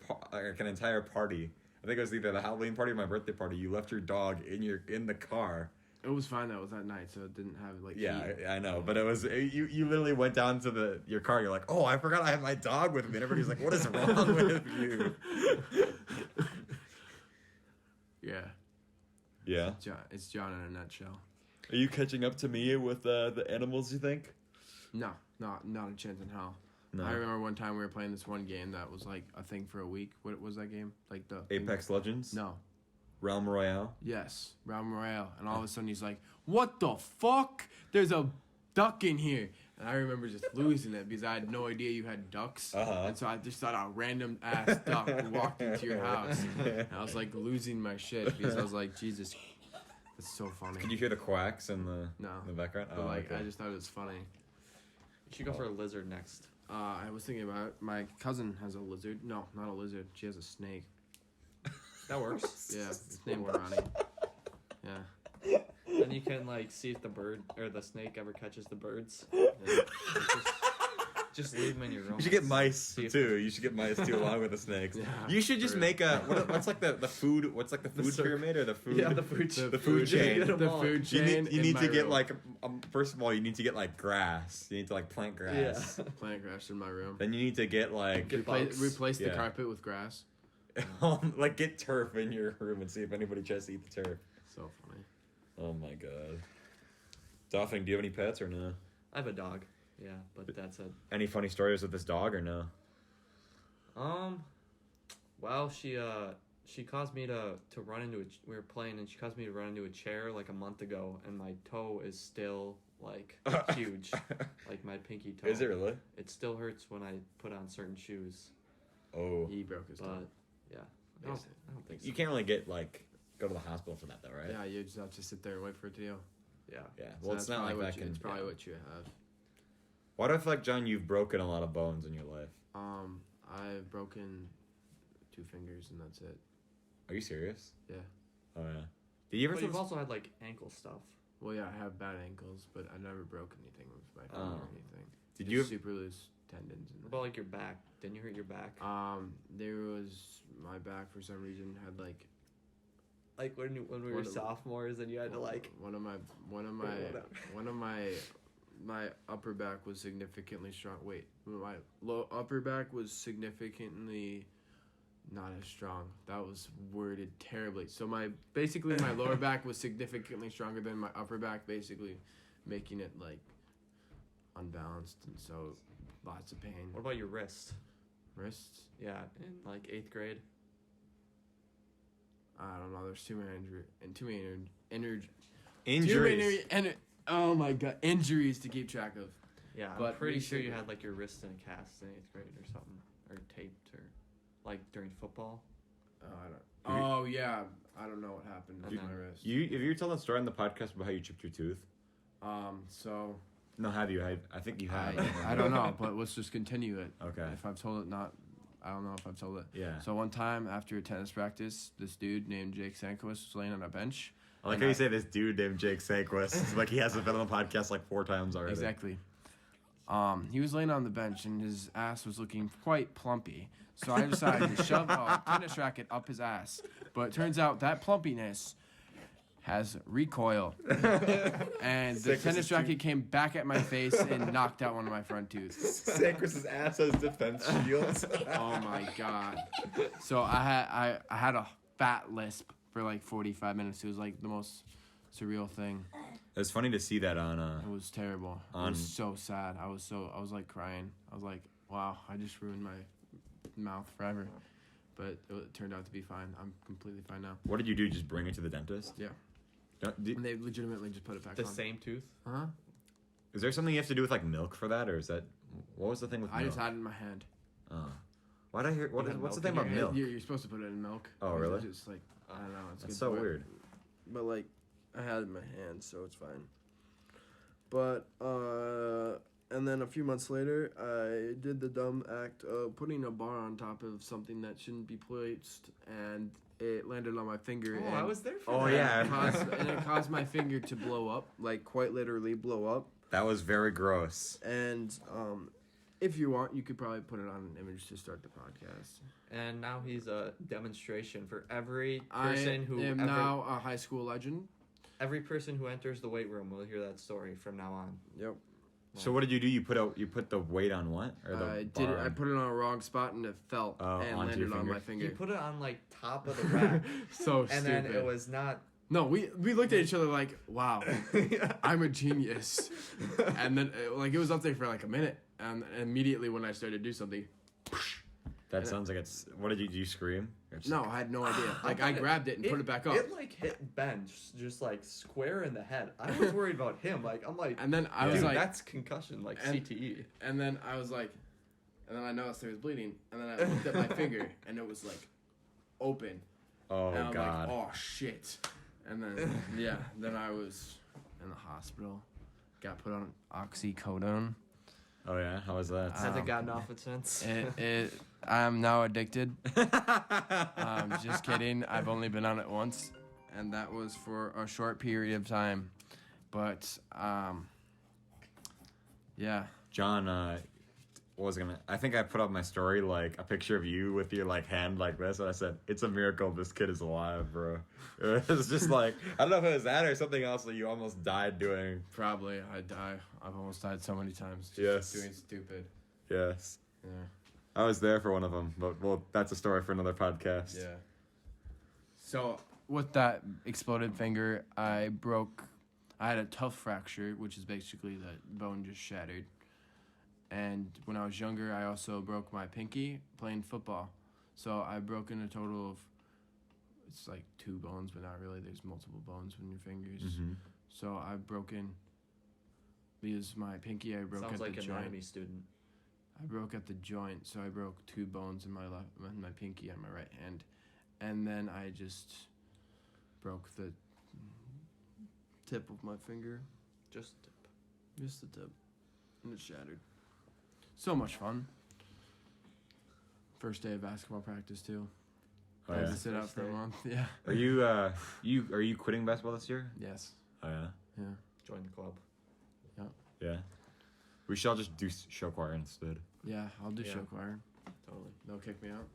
party. I think it was either the Halloween party or my birthday party. You left your dog in the car. It was fine though. It was at night, so it didn't have like. Yeah, heat. I know, but it was you literally went down to your car. You're like, oh, I forgot I have my dog with me. And everybody's like, what is wrong with you? Yeah. Yeah. It's John in a nutshell. Are you catching up to me with the animals? You think? No, not a chance in hell. No. I remember one time we were playing this one game that was like a thing for a week. What was that game? Like the Apex Legends. No. Realm Royale. Yes, Realm Royale, and all of a sudden he's like, "What the fuck? There's a duck in here." And I remember just losing it because I had no idea you had ducks, and so I just thought a random ass duck walked into your house, and I was like losing my shit because I was like, "Jesus, that's so funny." Can you hear the quacks in the background? But I just thought it was funny. You should go for a lizard next. I was thinking about it. My cousin has a lizard. No, not a lizard. She has a snake. That works. Yeah, it's named Ronnie. Yeah. Then you can like see if the bird or the snake ever catches the birds. Yeah. Just leave them in your room. You should get mice See if- too. You should get mice too, along with the snakes. Yeah, You should just for make a what's like the food? What's like the food circle. pyramid or the food? Yeah, the food. the food chain. Get 'em The all. food You chain. need in to my get room. like first of all you need to get like grass. You need to like plant grass. Yeah. plant grass in my room. Then you need to get like Get bugs. Replace the Yeah. carpet with grass. like get turf in your room and see if anybody tries to eat the turf. So funny. Oh my god. Dolphin, do you have any pets or no? I have a dog. Yeah, but that's it. Any funny stories with this dog or no? Well, she caused me to run into we were playing and she caused me to run into a chair like a month ago and my toe is still like huge, like my pinky toe. Is it really? It still hurts when I put on certain shoes, Oh. He broke his toe. but yeah, I don't think so. You can't really get like go to the hospital for that though, right? Yeah, you just have to sit there and wait for it to heal. Yeah. Yeah. So Well, it's that's not probably like what that you- can. It's probably yeah. what you have. Why do I feel like John, you've broken a lot of bones in your life? I've broken 2 fingers and that's it. Are you serious? Yeah. Oh yeah. Did you ever? But feel you've also had like ankle stuff. Well, yeah, I have bad ankles, but I never broke anything with my finger Oh. or anything. Did Just you? super loose tendons? What about like your back? Didn't you hurt your back? There was my back for some reason had like Like when we were One of- sophomores and you had to like. one of my my upper back was significantly strong. Wait, my upper back was significantly not as strong. That was worded terribly. So my lower back was significantly stronger than my upper back, basically making it like unbalanced and so lots of pain. What about your wrist? Wrists? Yeah, in like 8th grade. I don't know. There's too many Injuries. oh my god, injuries to keep track of. Yeah, I'm But pretty sure you recently- had like your wrist in a cast in 8th grade or something, or taped, or like during football. Oh yeah, I don't know what happened with You- my wrist. Have you told that story on the podcast about how you chipped your tooth? So No, have you? I think you have. I don't know, but let's just continue it. Okay. If I've told it, I don't know if I've told it. Yeah. So one time after a tennis practice, this dude named Jake Sankovic was laying on a bench. I like and how you say this dude named Jake Sanquist. It's like he hasn't been on the podcast like 4 times already. Exactly. He was laying on the bench and his ass was looking quite plumpy. So I decided to shove a tennis racket up his ass. But it turns out that plumpiness has recoil. And the Sanquist tennis is racket came back at my face and knocked out one of my front tooths. Sanquist's ass has defense shields. Oh my god. So I had a fat lisp for like 45 minutes. It was like the most surreal thing. It was funny to see that on. It was terrible. It was so sad. I was like crying. I was like, wow, I just ruined my mouth forever. But it turned out to be fine. I'm completely fine now. What did you do? Just bring it to the dentist? Yeah. Don't, And they legitimately just put it back The on. same tooth. Huh? is there something you have to do with like milk for that, or is that what was the thing with I milk? just had it in my hand. Oh. Why'd I hear? You had What's the milk thing in about your milk? You're supposed to put it in milk. Oh, really? It's just like, I don't know. It's That's good so for it. weird. But like, I had it in my hand, so it's fine. But and then a few months later, I did the dumb act of putting a bar on top of something that shouldn't be placed, and it landed on my finger. Oh, and I was there for Oh, that. yeah. it caused my finger to blow up, like quite literally blow up. That was very gross. And if you want, you could probably put it on an image to start the podcast. And now he's a demonstration for every person who I am ever, now a high school legend. every person who enters the weight room will hear that story from now on. Yep. So what did you do? You put the weight on what? Or the I did it. bar I on- put it on a wrong spot and it fell Oh, and onto your landed on finger? my He finger. put it on like top of the rack, So and stupid. then it was not. No, we looked at each other like, wow, I'm a genius. And then it was up there for like a minute, and immediately when I started to do something, That sounds like it's. What did you do? You scream? Or just- no, I had no idea. Like How I about grabbed it and put it back up, It like hit Ben just like square in the head. I was worried about him. Like I'm like, and then I was dude, like, that's concussion, like and- CTE. and then I was like, and then I noticed there was bleeding, and then I looked at my finger and it was like open. Oh And I'm God. like, oh shit. And then then I was in the hospital. Got put on oxycodone. Oh yeah. How was that? Hasn't gotten off it since. I'm now addicted. Just kidding. I've only been on it once, and that was for a short period of time. But yeah. John, what was I gonna? I think I put up my story like a picture of you with your like hand like this, and I said, "It's a miracle this kid is alive, bro." It was just like I don't know if it was that or something else that you almost died doing. Probably. I've almost died so many times. Just Yes. Doing stupid. Yes, Yeah. I was there for one of them, but well, that's a story for another podcast. Yeah. So with that exploded finger, I had a tough fracture, which is basically the bone just shattered. And when I was younger, I also broke my pinky playing football. So I've broken a total of, it's like 2 bones, but not really. There's multiple bones in your fingers. Mm-hmm. So I've broken, because my pinky, I broke Sounds at like the an joint. anatomy student. I broke at the joint, so I broke 2 bones in my pinky on my right hand. And then I just broke the tip of my finger. Just Just the tip. And it shattered. So much fun. First day of basketball practice too. Oh, I had yeah. to sit out First for a day. month. Yeah. Are you are you quitting basketball this year? Yes. Oh yeah. Yeah. join the club. Yeah. We shall just do show choir instead. Yeah, I'll do Yeah. show choir. Totally. They'll kick me out.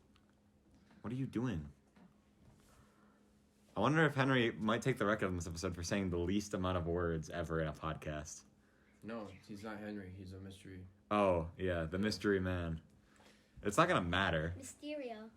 What are you doing? I wonder if Henry might take the record on this episode for saying the least amount of words ever in a podcast. No, he's not Henry. He's a mystery. Oh, yeah, the mystery man. It's not gonna matter. Mysterio.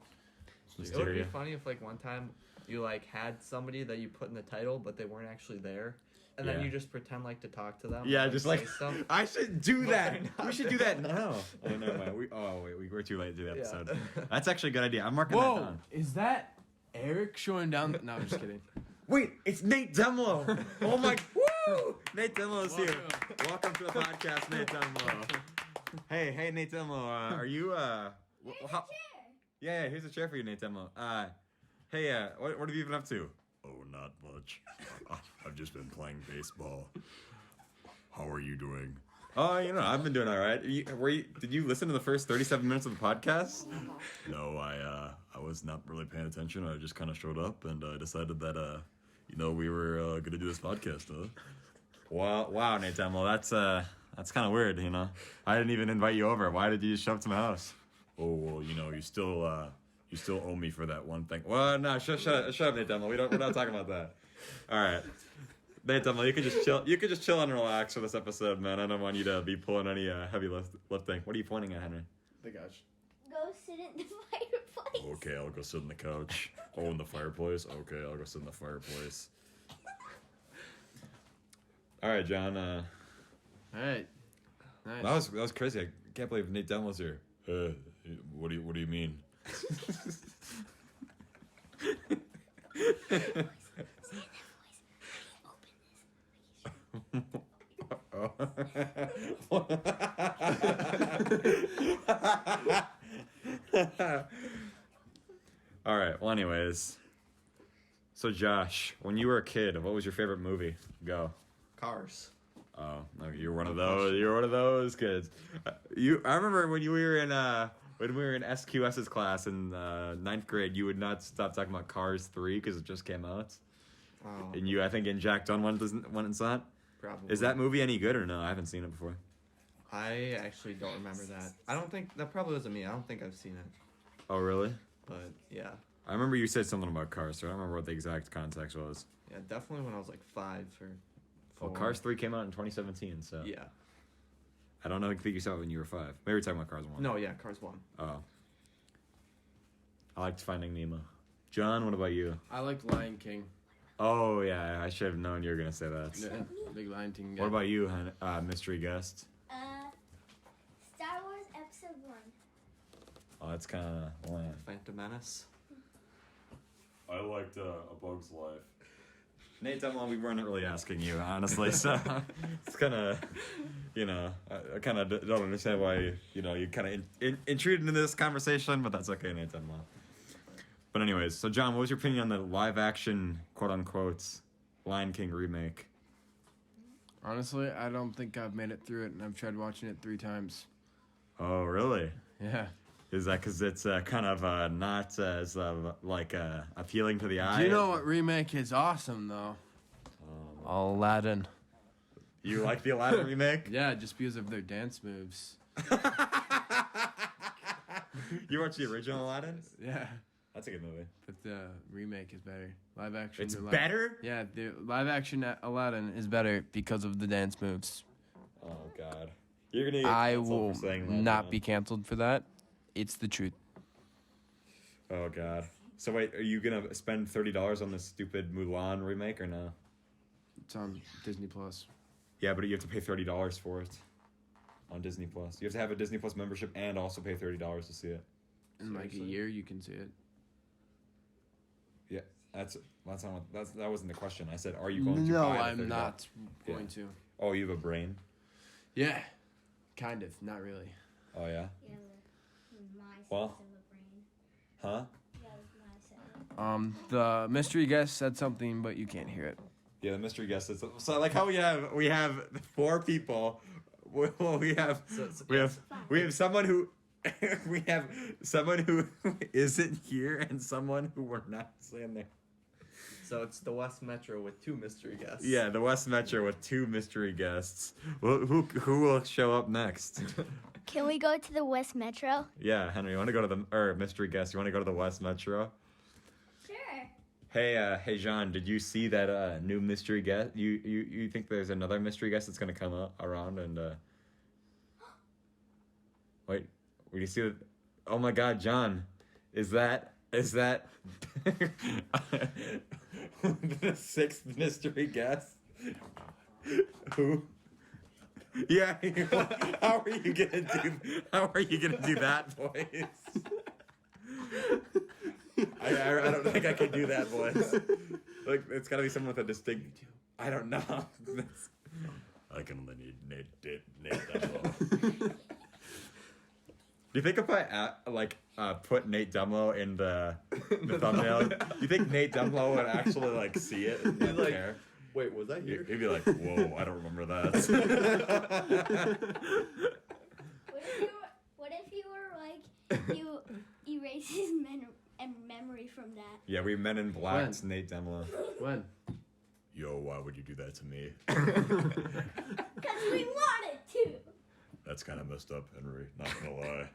It would be Mysterio. funny if like one time you like had somebody that you put in the title, but they weren't actually there, and then Yeah. you just pretend like to talk to them. Yeah, and, just say like stuff. I should do But that. they're not We should do that now. Oh, never mind. We're too late to do the episode. Yeah. That's actually a good idea. I'm marking that Whoa! down. Is that Eric showing down? No, I'm just kidding. Wait, it's Nate Demlo. Oh my, woo! Nate Demlo's here. Welcome to the podcast, Nate Demlo. Hey, Nate Demlo. Are you how? Yeah, here's a chair for you, Nate Demlo. Hey, what have you been up to? Oh, not much. I've just been playing baseball. How are you doing? Oh, I've been doing all right. Did you listen to the first 37 minutes of the podcast? No, I was not really paying attention. I just kind of showed up and I decided that we were gonna do this podcast. Wow, Nate Demlo, that's kind of weird. I didn't even invite you over. Why did you just show up to my house? Oh well, you still owe me for that one thing. Well, no, shut up, Nate Demlo. We're not talking about that. All right. Nate Demlo, you can just chill. You can just chill and relax for this episode, man. I don't want you to be pulling any heavy lifting. What are you pointing at, Henry? The gosh. Go sit in the fireplace. Okay, I'll go sit in the couch. Oh, in the fireplace. Okay, I'll go sit in the fireplace. All right, John. All right. Nice. That was crazy. I can't believe Nate Demlo's here. What do you mean? All right. Well, anyways. So, Josh, when you were a kid, what was your favorite movie? Go. Cars. Oh, no, you're one of those. You're one of those kids. I remember when we were in SQS's class in 9th grade, you would not stop talking about Cars 3 because it just came out, Oh, and you, I think, in Jack Dunn went and saw it. probably. Is that movie any good or no? I haven't seen it before. I actually don't remember that. I don't think that probably wasn't me. I don't think I've seen it. Oh, really? But yeah, I remember you said something about Cars, so I don't remember what the exact context was. yeah, definitely when I was like 5 or 4. Well, Cars 3 came out in 2017, so Yeah. I don't know. I think you saw it when you were 5. Maybe we're talking about Cars 1. No, yeah, Cars 1. Oh. I liked Finding Nemo. John, what about you? I liked Lion King. Oh, yeah, I should have known you were going to say that. Yeah, big Lion King guy. What about you, mystery guest? Star Wars Episode 1. Oh, that's kind of bland. Phantom Menace. I liked A Bug's Life. Nate Demlo, we weren't really asking you, honestly, so it's kind of, I kind of don't understand why, you kind of intruded into this conversation, but that's okay, Nate Demlo. But anyways, so John, what was your opinion on the live-action, quote-unquote, Lion King remake? Honestly, I don't think I've made it through it, and I've tried watching it 3 times. Oh, really? Yeah. Is that because it's kind of not as appealing to the eye? Do you know what remake is awesome, though? Aladdin. You like the Aladdin remake? Yeah, just because of their dance moves. You watched the original Aladdin? Yeah, That's a good movie. but the remake is better. Live action. It's better? Yeah, the live action Aladdin is better because of the dance moves. Oh, God. You're going to get I canceled will for saying that. not man. be canceled for that. It's the truth. Oh, God. So, wait, are you going to spend $30 on this stupid Mulan remake or no? It's on Disney Plus. Yeah, but you have to pay $30 for it on Disney Plus. You have to have a Disney Plus membership and also pay $30 to see it. In like a Seriously? year, you can see it. Yeah, that's not what, that wasn't the question. I said, are you going to No, buy the $30? I'm not going Yeah. to. Oh, you have a brain? Yeah, kind of. Not really. Oh, yeah? Yeah, my size Well. of a brain. Huh? Yeah, my size. The mystery guest said something, but you can't hear it. Yeah, the mystery guest is so like how we have 4 people. Well, we have someone who we have someone who isn't here and someone who we're not saying there. So it's the West Metro with 2 mystery guests. Yeah, the West Metro with 2 mystery guests. Well, who will show up next? Can we go to the West Metro? Yeah, Henry, you want to go to the mystery guest? You want to go to the West Metro? Sure. Hey, Jean, did you see that new mystery guest? You think there's another mystery guest that's gonna come around and wait? Will you see? Oh my God, John, is that the 6th mystery guest? Who? Yeah. How are you gonna do that voice? I don't think I can do that voice. Like, it's gotta be someone with a distinct. I don't know. I can only need Nate Dumbo. Do you think if I put Nate Dumlo in the thumbnail, do you think Nate Dumlo would actually like see it and He's like, care? Wait, was I here? He'd be like, whoa, I don't remember that. What if you were like you erase his memory from that? Yeah, we Men in Black's Nate Dumlo. When? Yo, why would you do that to me? Because we wanted to. That's kind of messed up, Henry. Not gonna lie.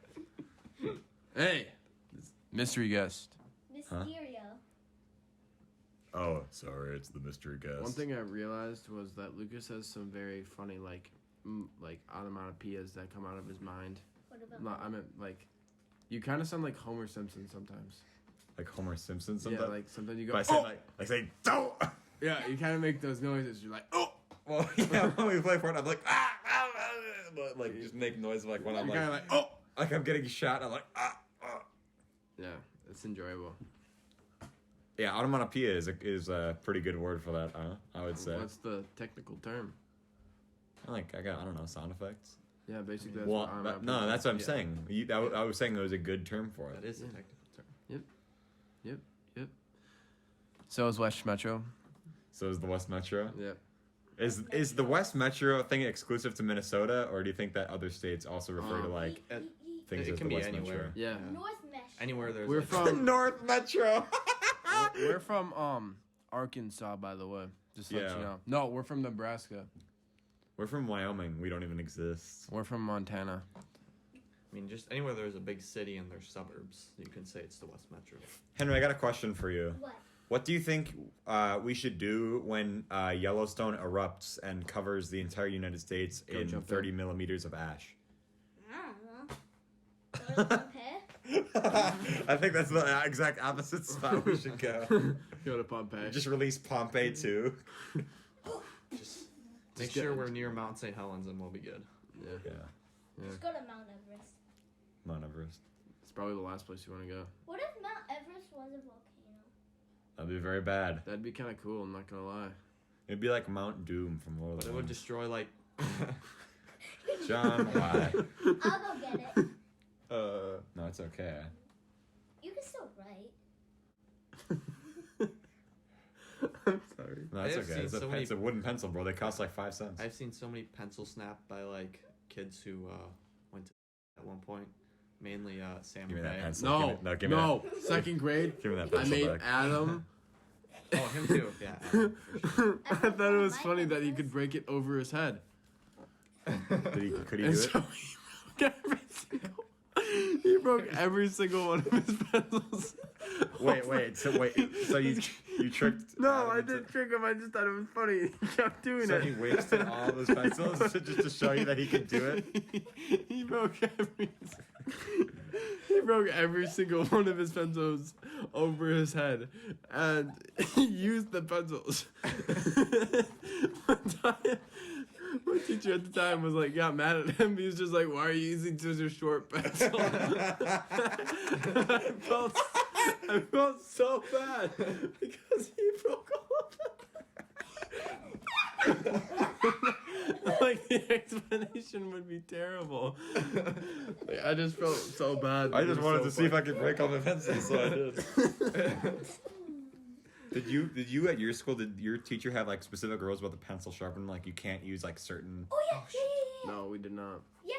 Hey, mystery guest. Mysterio. Oh, sorry, it's the mystery guest. One thing I realized was that Lucas has some very funny like onomatopoeias that come out of his mind. What about No, I meant like, you kind of sound like Homer Simpson sometimes. Like Homer Simpson Yeah, sometimes. like sometimes you go. But I say "Oh!" like say don't. Yeah, you kind of make those noises. You're like, oh. Well, yeah, when we play for it, I'm like but like just make noise like when I'm You're like, kind of like, oh. like I'm getting shot. I'm like Yeah, it's enjoyable. Yeah, onomatopoeia is a pretty good word for that. I would say. What's the technical term? I don't know, sound effects. Yeah, basically. That's Well, what onomatopoeia no, is. that's what I'm Yeah. saying. I was saying there was a good term for it. That is a technical term. Yep. So is West Metro. So is the West Metro? Yep. Is the West Metro thing exclusive to Minnesota, or do you think that other states also refer to like things It as can the be West anywhere. Metro? Yeah. North Mesh. Anywhere there's We're like, The from North Metro. we're from Arkansas, by the way. Just to let Yeah. you know. No, we're from Nebraska. We're from Wyoming. We don't even exist. We're from Montana. I mean, just anywhere there's a big city and there's suburbs, you can say it's the West Metro. Henry, I got a question for you. What? What do you think we should do when Yellowstone erupts and covers the entire United States Go in jump 30 millimeters of ash? I don't know. Go to Pompeii? I think that's the exact opposite spot we should go. Go to Pompeii. Just release Pompeii too. Just make sure we're near Mount St. Helens and we'll be good. Yeah. Yeah, Just go to Mount Everest. Mount Everest. It's probably the last place you want to go. What if Mount Everest was a volcano? That'd be very bad. That'd be kind of cool. I'm not gonna lie. It'd be like Mount Doom from Lord of But the it would Rings. destroy like John, why? I'll go get it. No, it's okay. You can still write. I'm sorry. No, it's I have okay. seen It's so many- a wooden pencil, bro. They cost like 5 cents. I've seen so many pencil snapped by like kids who went to at one point, mainly Sam Give me that Ray. pencil. No, Give me, give me no. Second grade, Give me that I pencil made back. Adam. Oh, him too. Yeah. Adam, for sure. I thought it was funny that he could break it over his head. Could he do And it? so he broke every single He broke every single one of his pencils. Wait. So you tricked? No, Adam I into- didn't trick him. I just thought it was funny. He kept doing So it. he wasted all of his pencils just to show you that he could do it. He broke every single one of his pencils over his head, and he used the pencils. My teacher at the time was like, got mad at him. He was just like, "Why are you using such a short pencil?" I felt so bad because he broke all of them. Like the explanation would be terrible. Like, I just felt so bad. I just wanted to see if I could break all my pencils, so I did. Did you at your school? Did your teacher have like specific rules about the pencil sharpening? Like you can't use like certain. Oh yeah. No, we did not. Yeah.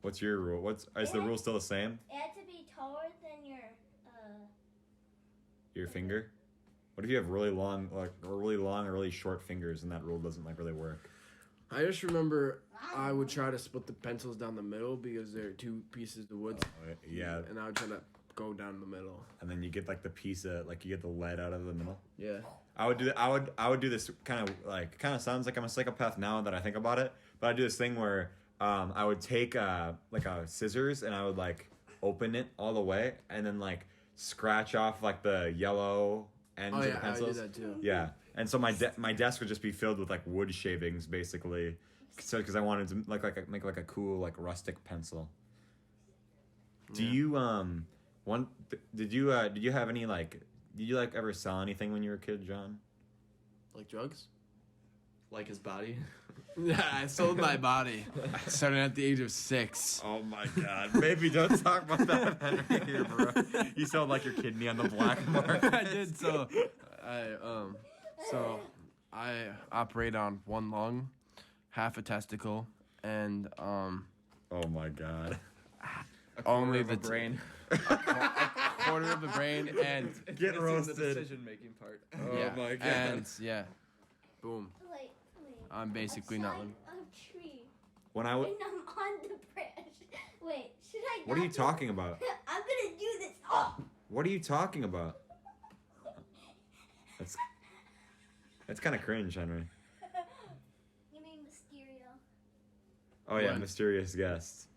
What's your rule? Is the rule still the same? It had to be taller than Your finger? What if you have really long or really short fingers and that rule doesn't like really work? I just remember I would try to split the pencils down the middle because there are two pieces of wood. Yeah. And I would try to go down the middle. And then you get like the piece of like you get the lead out of the middle. Yeah. I would do this kind of sounds like I'm a psychopath now that I think about it, but I do this thing where I would take like a scissors and I would like open it all the way and then like scratch off like the yellow ends of the pencils. I did that too. Yeah, and so my desk would just be filled with like wood shavings basically, so because I wanted to make like a cool like rustic pencil. Do you did you have any like did you like ever sell anything when you were a kid, John? Like drugs? Like his body. Yeah, I sold my body. Starting at the age of 6. Oh my God, baby, don't talk about that Henry here, bro. You sold like your kidney on the black market. I did so. I operate on one lung, half a testicle, and Oh my God. only Of the a brain. quarter of the brain and Get The roasted. decision-making part. Oh yeah, my God. and yeah, boom. wait. I'm basically not. Outside a tree. When And I'm on the branch. Wait, should I? What are you not do- talking about? I'm gonna do this. Oh. What are you talking about? That's kind of cringe, Henry. You mean Mysterio? Oh yeah, What? mysterious guest.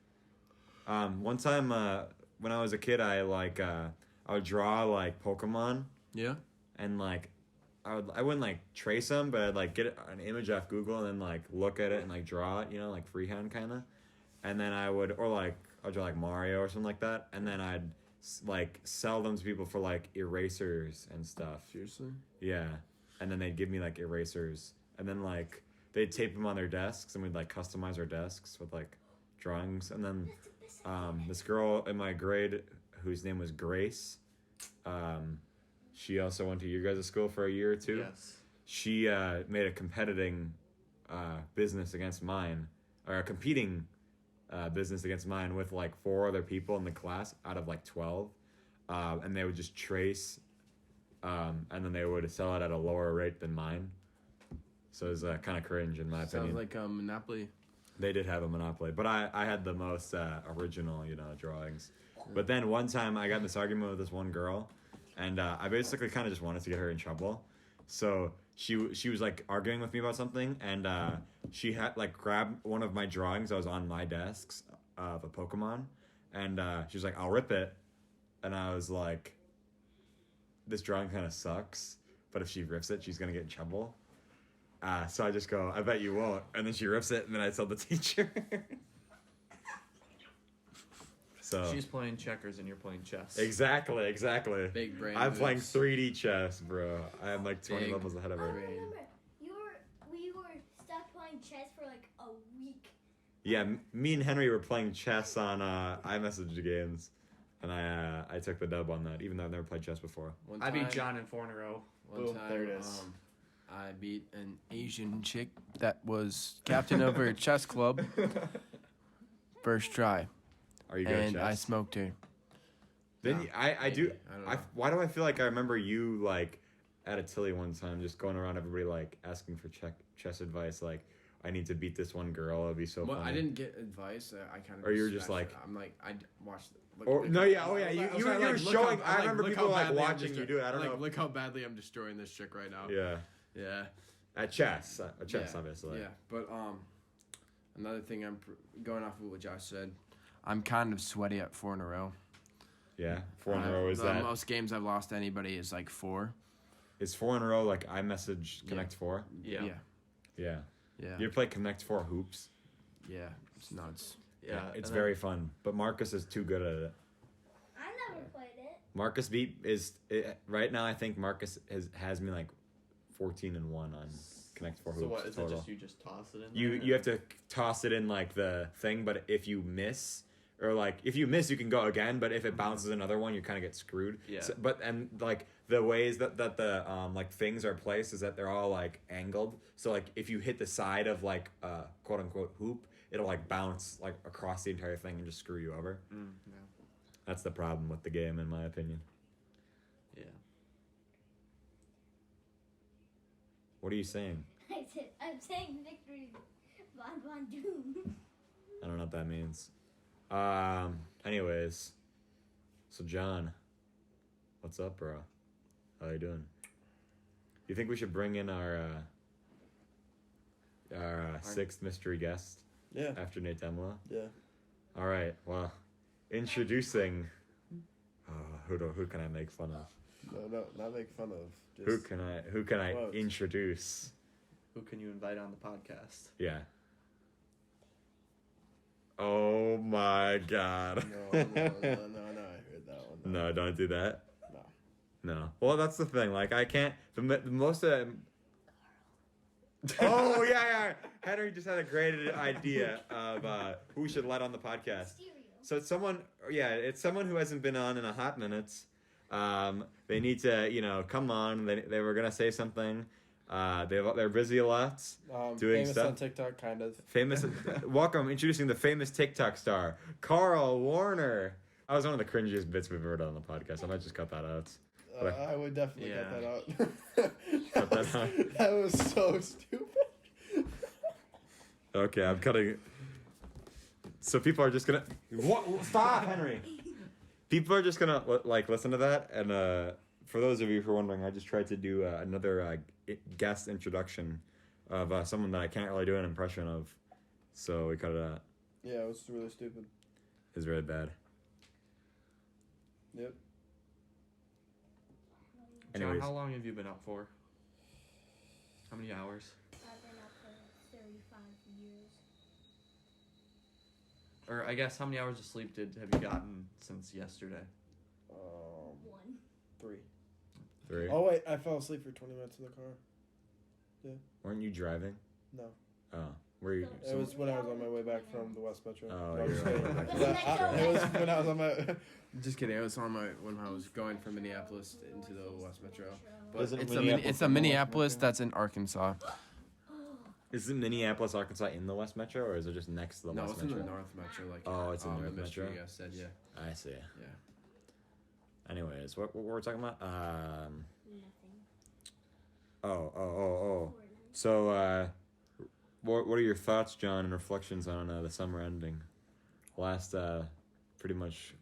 One time when I was a kid, I would draw like Pokemon Yeah. and like I wouldn't like trace them, but I'd like get an image off Google and then like look at it and like draw it, like freehand kind of. And then I'd draw like Mario or something like that, and then I'd like sell them to people for like erasers and stuff. Seriously? Yeah, and then they'd give me like erasers, and then like they'd tape them on their desks, and we'd like customize our desks with like drawings. And then this girl in my grade, whose name was Grace, she also went to your guys' school for a year or two. Yes. She made a competing business against mine, or a competing business against mine with like 4 other people in the class out of like 12, and they would just trace. And then they would sell it at a lower rate than mine. So it was kind of cringe in my opinion. Sounds like Monopoly. They did have a monopoly, but I had the most original, drawings. But then one time I got in this argument with this one girl, and I basically kind of just wanted to get her in trouble. So she was like arguing with me about something, and she had like grabbed one of my drawings that was on my desks of a Pokemon, and she was like, "I'll rip it," and I was like, "This drawing kind of sucks, but if she rips it, she's gonna get in trouble." So I just go, "I bet you won't," and then she rips it, and then I tell the teacher. So She's playing checkers and you're playing chess. exactly. Big brain. I'm playing moves. 3D chess, bro. I am like 20 Big levels ahead of I her. remember. We were stuck playing chess for like a week. Yeah, me and Henry were playing chess on iMessage games, and I took the dub on that, even though I've never played chess before. One I beat time- John in 4 in a row. One Boom, time, there it is. I beat an Asian chick that was captain of her chess club. First try. Are you good at And chess? I smoked her. Then No, I do. maybe. I don't know. Why do I feel like I remember you like at a Tilly one time, just going around everybody like asking for chess advice, like, I need to beat this one girl. It'd be so Well, funny. I didn't get advice. I kind of. Or you were just like- I'm like I watched. Or no, yeah, oh yeah, you were showing. I remember people like watching you do it. I don't know. Look how badly I'm destroying this chick right now. Yeah, Yeah. at chess, Yeah, obviously. Yeah, but another thing going off of what Josh said, I'm kind of sweaty at 4 in a row. Yeah, 4 in a row is the that? most games I've lost to anybody is like 4. Is 4 in a row like iMessage Connect 4? Yeah. Yeah. Yeah. Yeah. You ever play Connect 4 hoops? Yeah. It's nuts. Yeah. It's and very fun, but Marcus is too good at it. I never played it. Marcus right now. I think Marcus has me like 14-1 on Connect 4 hoops. So what is total. it? Just you just toss it in? You there? have to toss it in like the thing, but if you miss, or like if you miss, you can go again. But if it bounces another one, you kind of get screwed. Yeah. So, and like the ways that the like things are placed is that they're all like angled. So like if you hit the side of like a quote unquote hoop, it'll like bounce like across the entire thing and just screw you over. Yeah. That's the problem with the game, in my opinion. Yeah. What are you saying? I'm saying victory, Von Doom. I don't know what that means. Anyways, so John, what's up, bro? How you doing? You think we should bring in our sixth mystery guest Yeah. after Nate Demla? Yeah. All right. Well, introducing. Who can I make fun of? No, not make fun of. Just, Who can I Quotes. introduce? Who can you invite on the podcast? Yeah. Oh my God. No, I heard that one. No, don't do that. No. No. Well, that's the thing. Like, I can't. The most of. Oh yeah. Henry just had a great idea of who we should let on the podcast. Stereo. So it's someone. Yeah, it's someone who hasn't been on in a hot minute. They need to, come on. They were gonna say something. They're busy a lot. Doing famous stuff. on TikTok, kind of. Famous. Welcome, introducing the famous TikTok star, Carl Warner. That was one of the cringiest bits we've ever done on the podcast. I might just cut that out. I would definitely Yeah. cut that out. Cut that out. That was so stupid. Okay, I'm cutting. So people are just gonna. What? Stop, Henry. People are just gonna listen to that, and for those of you who are wondering, I just tried to do another guest introduction of someone that I can't really do an impression of, so we cut it out. Yeah, it was really stupid. It's really bad. Yep. John, Anyways. how long have you been up for? How many hours? I've been up for 35 years. Or I guess how many hours of sleep have you gotten since yesterday? 1. 3. 3. Oh wait, I fell asleep for 20 minutes in the car. Weren't you driving? No. Oh, were you? It was when I was on my way back from the West Metro. Oh, No, I'm you're just on kidding. your way back. It was when I was on my. Just kidding. I was on when I was going from Minneapolis into the West Metro. But Isn't it's Minneapolis a in the West Minneapolis Metro? that's in Arkansas. Is Minneapolis, Arkansas in the West Metro, or is it just next to the No, West it's in Metro? the North Metro. Like Oh, it's in the North mystery Metro? guest said, yeah. I see. Yeah. Anyways, what were we talking about? Nothing. Oh. So, what are your thoughts, John, and reflections on the summer ending? Last, pretty much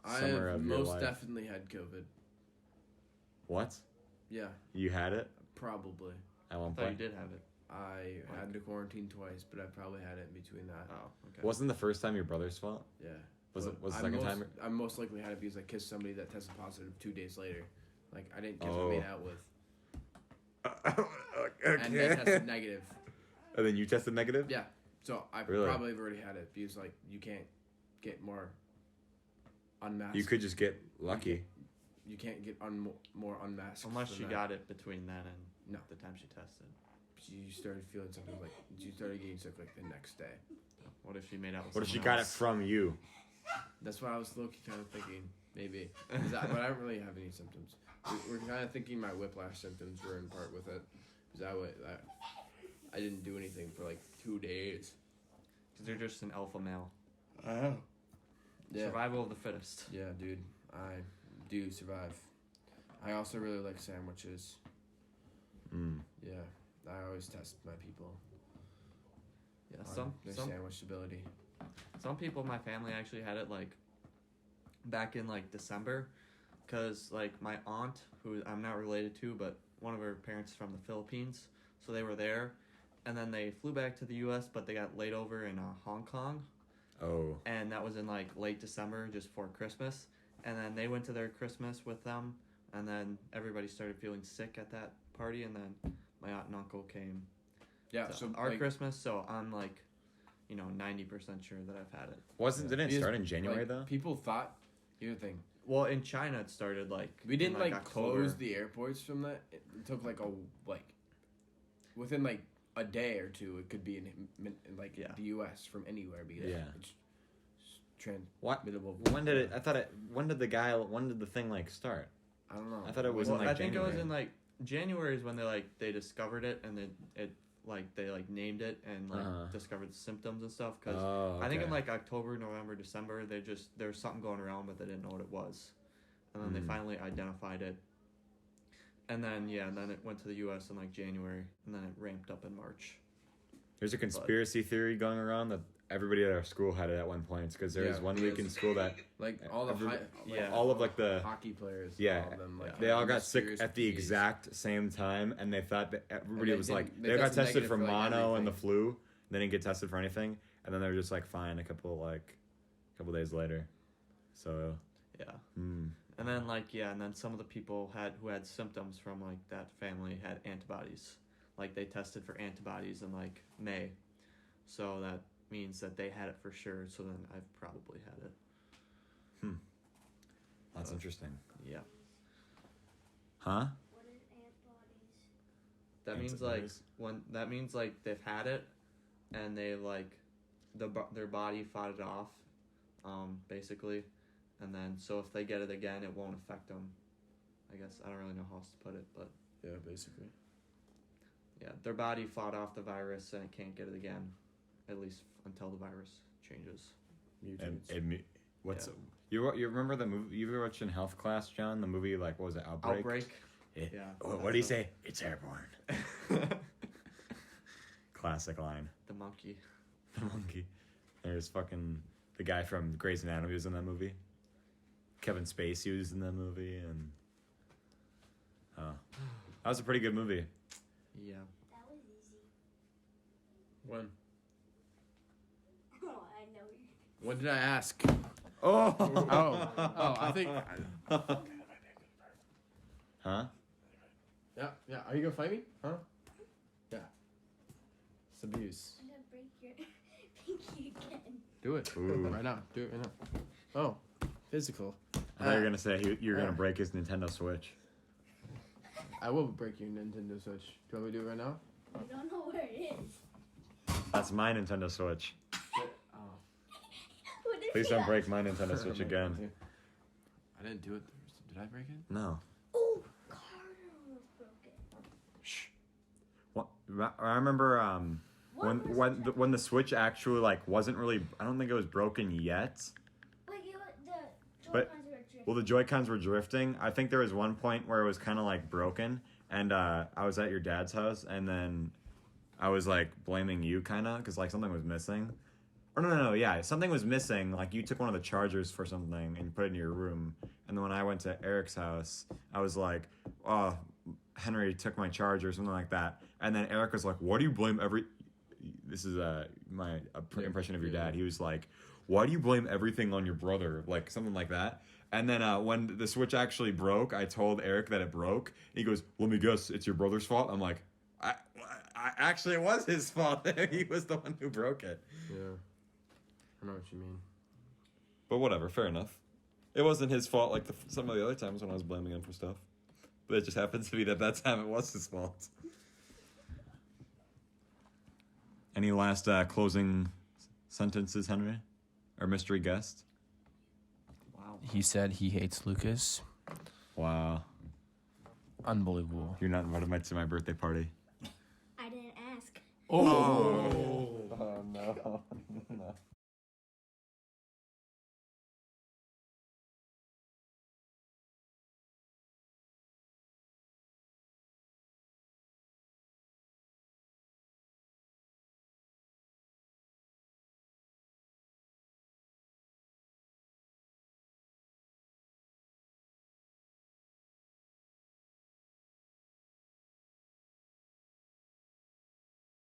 summer I of your most life. definitely had COVID. What? Yeah, You had it probably. at one I thought you point? did have it. I had to quarantine twice, but I probably had it in between that. Oh, okay. Wasn't the first time your brother's fault? Yeah. Was But it? Was the I second most, time? I most likely had it because I kissed somebody that tested positive 2 days later. Like I didn't kiss Oh. I made out with, Okay. and they tested negative. And then you tested negative? Yeah. So I Really? probably have already had it because like you can't get more unmasked. You could just get lucky. You can't get more unmasked. Unless than you that. got it between then and No. the time she tested. You started feeling something like you started getting sick like the next day. What if she made out with What if she someone got it else? from you? That's what I was low-key kind of thinking, maybe. But I don't really have any symptoms. We're kind of thinking my whiplash symptoms were in part with it. Because I didn't do anything for like 2 days. Because you're just an alpha male. Oh. Yeah. Survival of the fittest. Yeah, dude. I do survive. I also really like sandwiches. Mm. Yeah. I always test my people. their some sandwich ability. some people in my family actually had it like back in like December, because like my aunt, who I'm not related to, but one of her parents is from the Philippines, so they were there, and then they flew back to the U.S., but they got laid over in Hong Kong, Oh. and that was in like late December, just before Christmas, and then they went to their Christmas with them, and then everybody started feeling sick at that party, and then my aunt and uncle came Yeah, to so our like, Christmas, so I'm like, 90% sure that I've had it. Didn't it because, start in January like, though? people thought. Here's the thing. Well, in China it started like We didn't in, like October. close the airports from that. It took like within like a day or two, it could be in like Yeah. the U.S. from anywhere because Yeah. it's trans. What? Transmittable. When did it? When did the thing like start? I don't know. I thought it was Well, in like I think January. it was in like January is when they discovered it, and then they named it and discovered the symptoms and stuff. Because Oh, I think in okay. like October, November, December, there was something going around, but they didn't know what it was, and then they finally identified it. And then and then it went to the U.S. in like January, and then it ramped up in March. There's a conspiracy theory going around that everybody at our school had it at one point. Because there was Yeah, one week in school that Like all the all of like the hockey players. Yeah. all of them, like, they all had got sick mysterious at the disease. exact same time, and they thought that everybody they was didn't- like they they got tested tested negative for for, like, mono and the everything. flu. They didn't get tested for anything, and then they were just like fine a couple days later. So Yeah. mm, And then and then some of the people who had symptoms from like that family had antibodies. Like they tested for antibodies in like May. So that means that they had it for sure. So then I've probably had it. that's interesting. Yeah. Huh? What is antibodies? That means like they've had it, and they like their body fought it off, basically, and then so if they get it again, it won't affect them. I guess I don't really know how else to put it, but Yeah, basically. yeah, their body fought off the virus and it can't get it again, at least until the virus changes. Mutates. What's you remember the movie you ever watched in health class, John? The movie what was it? Outbreak. Yeah. What do you say? It's airborne. Classic line. The monkey. The monkey. There's fucking the guy from Grey's Anatomy was in that movie. Kevin Spacey was in that movie, and that was a pretty good movie. Yeah. That was easy. When? Oh, I know you. When did I ask? Oh. I think. Huh? Yeah. Are you gonna fight me? Huh? Yeah. It's abuse. I'm gonna break your pinky again. Do it. Ooh. Right now. Do it right now. Oh, physical. I thought you were gonna say you're gonna break his Nintendo Switch. I will break your Nintendo Switch. Do you want me to do it right now? I don't know where it is. That's my Nintendo Switch. Oh. What if Please you don't break my Nintendo Switch again. I didn't do it. Did I break it? No. Oh, Carter was broken. Shh. What? I remember when the Switch actually wasn't really. I don't think it was broken yet. Like the But- Joy-Cons were drifting. Well, the Joy-Cons were drifting. I think there was one point where it was kind of broken, and I was at your dad's house, and then I was blaming you kind of because something was missing. Or no, yeah, something was missing. You took one of the chargers for something and you put it in your room, and then when I went to Eric's house, I was like, "Oh, Henry took my charger," or something like that, and then Eric was like, "Why do you blame every?" This is my impression of your dad. He was like, "Why do you blame everything on your brother?" Something like that. And then when the Switch actually broke, I told Eric that it broke. He goes, "Let me guess, it's your brother's fault." I'm like, I actually it was his fault. He was the one who broke it. Yeah. I know what you mean. But whatever, fair enough. It wasn't his fault some of the other times when I was blaming him for stuff. But it just happens to be that time it was his fault. Any last closing sentences, Henry? Our mystery guest? Wow. He said he hates Lucas. Wow. Unbelievable. You're not invited to my birthday party. I didn't ask. Oh no.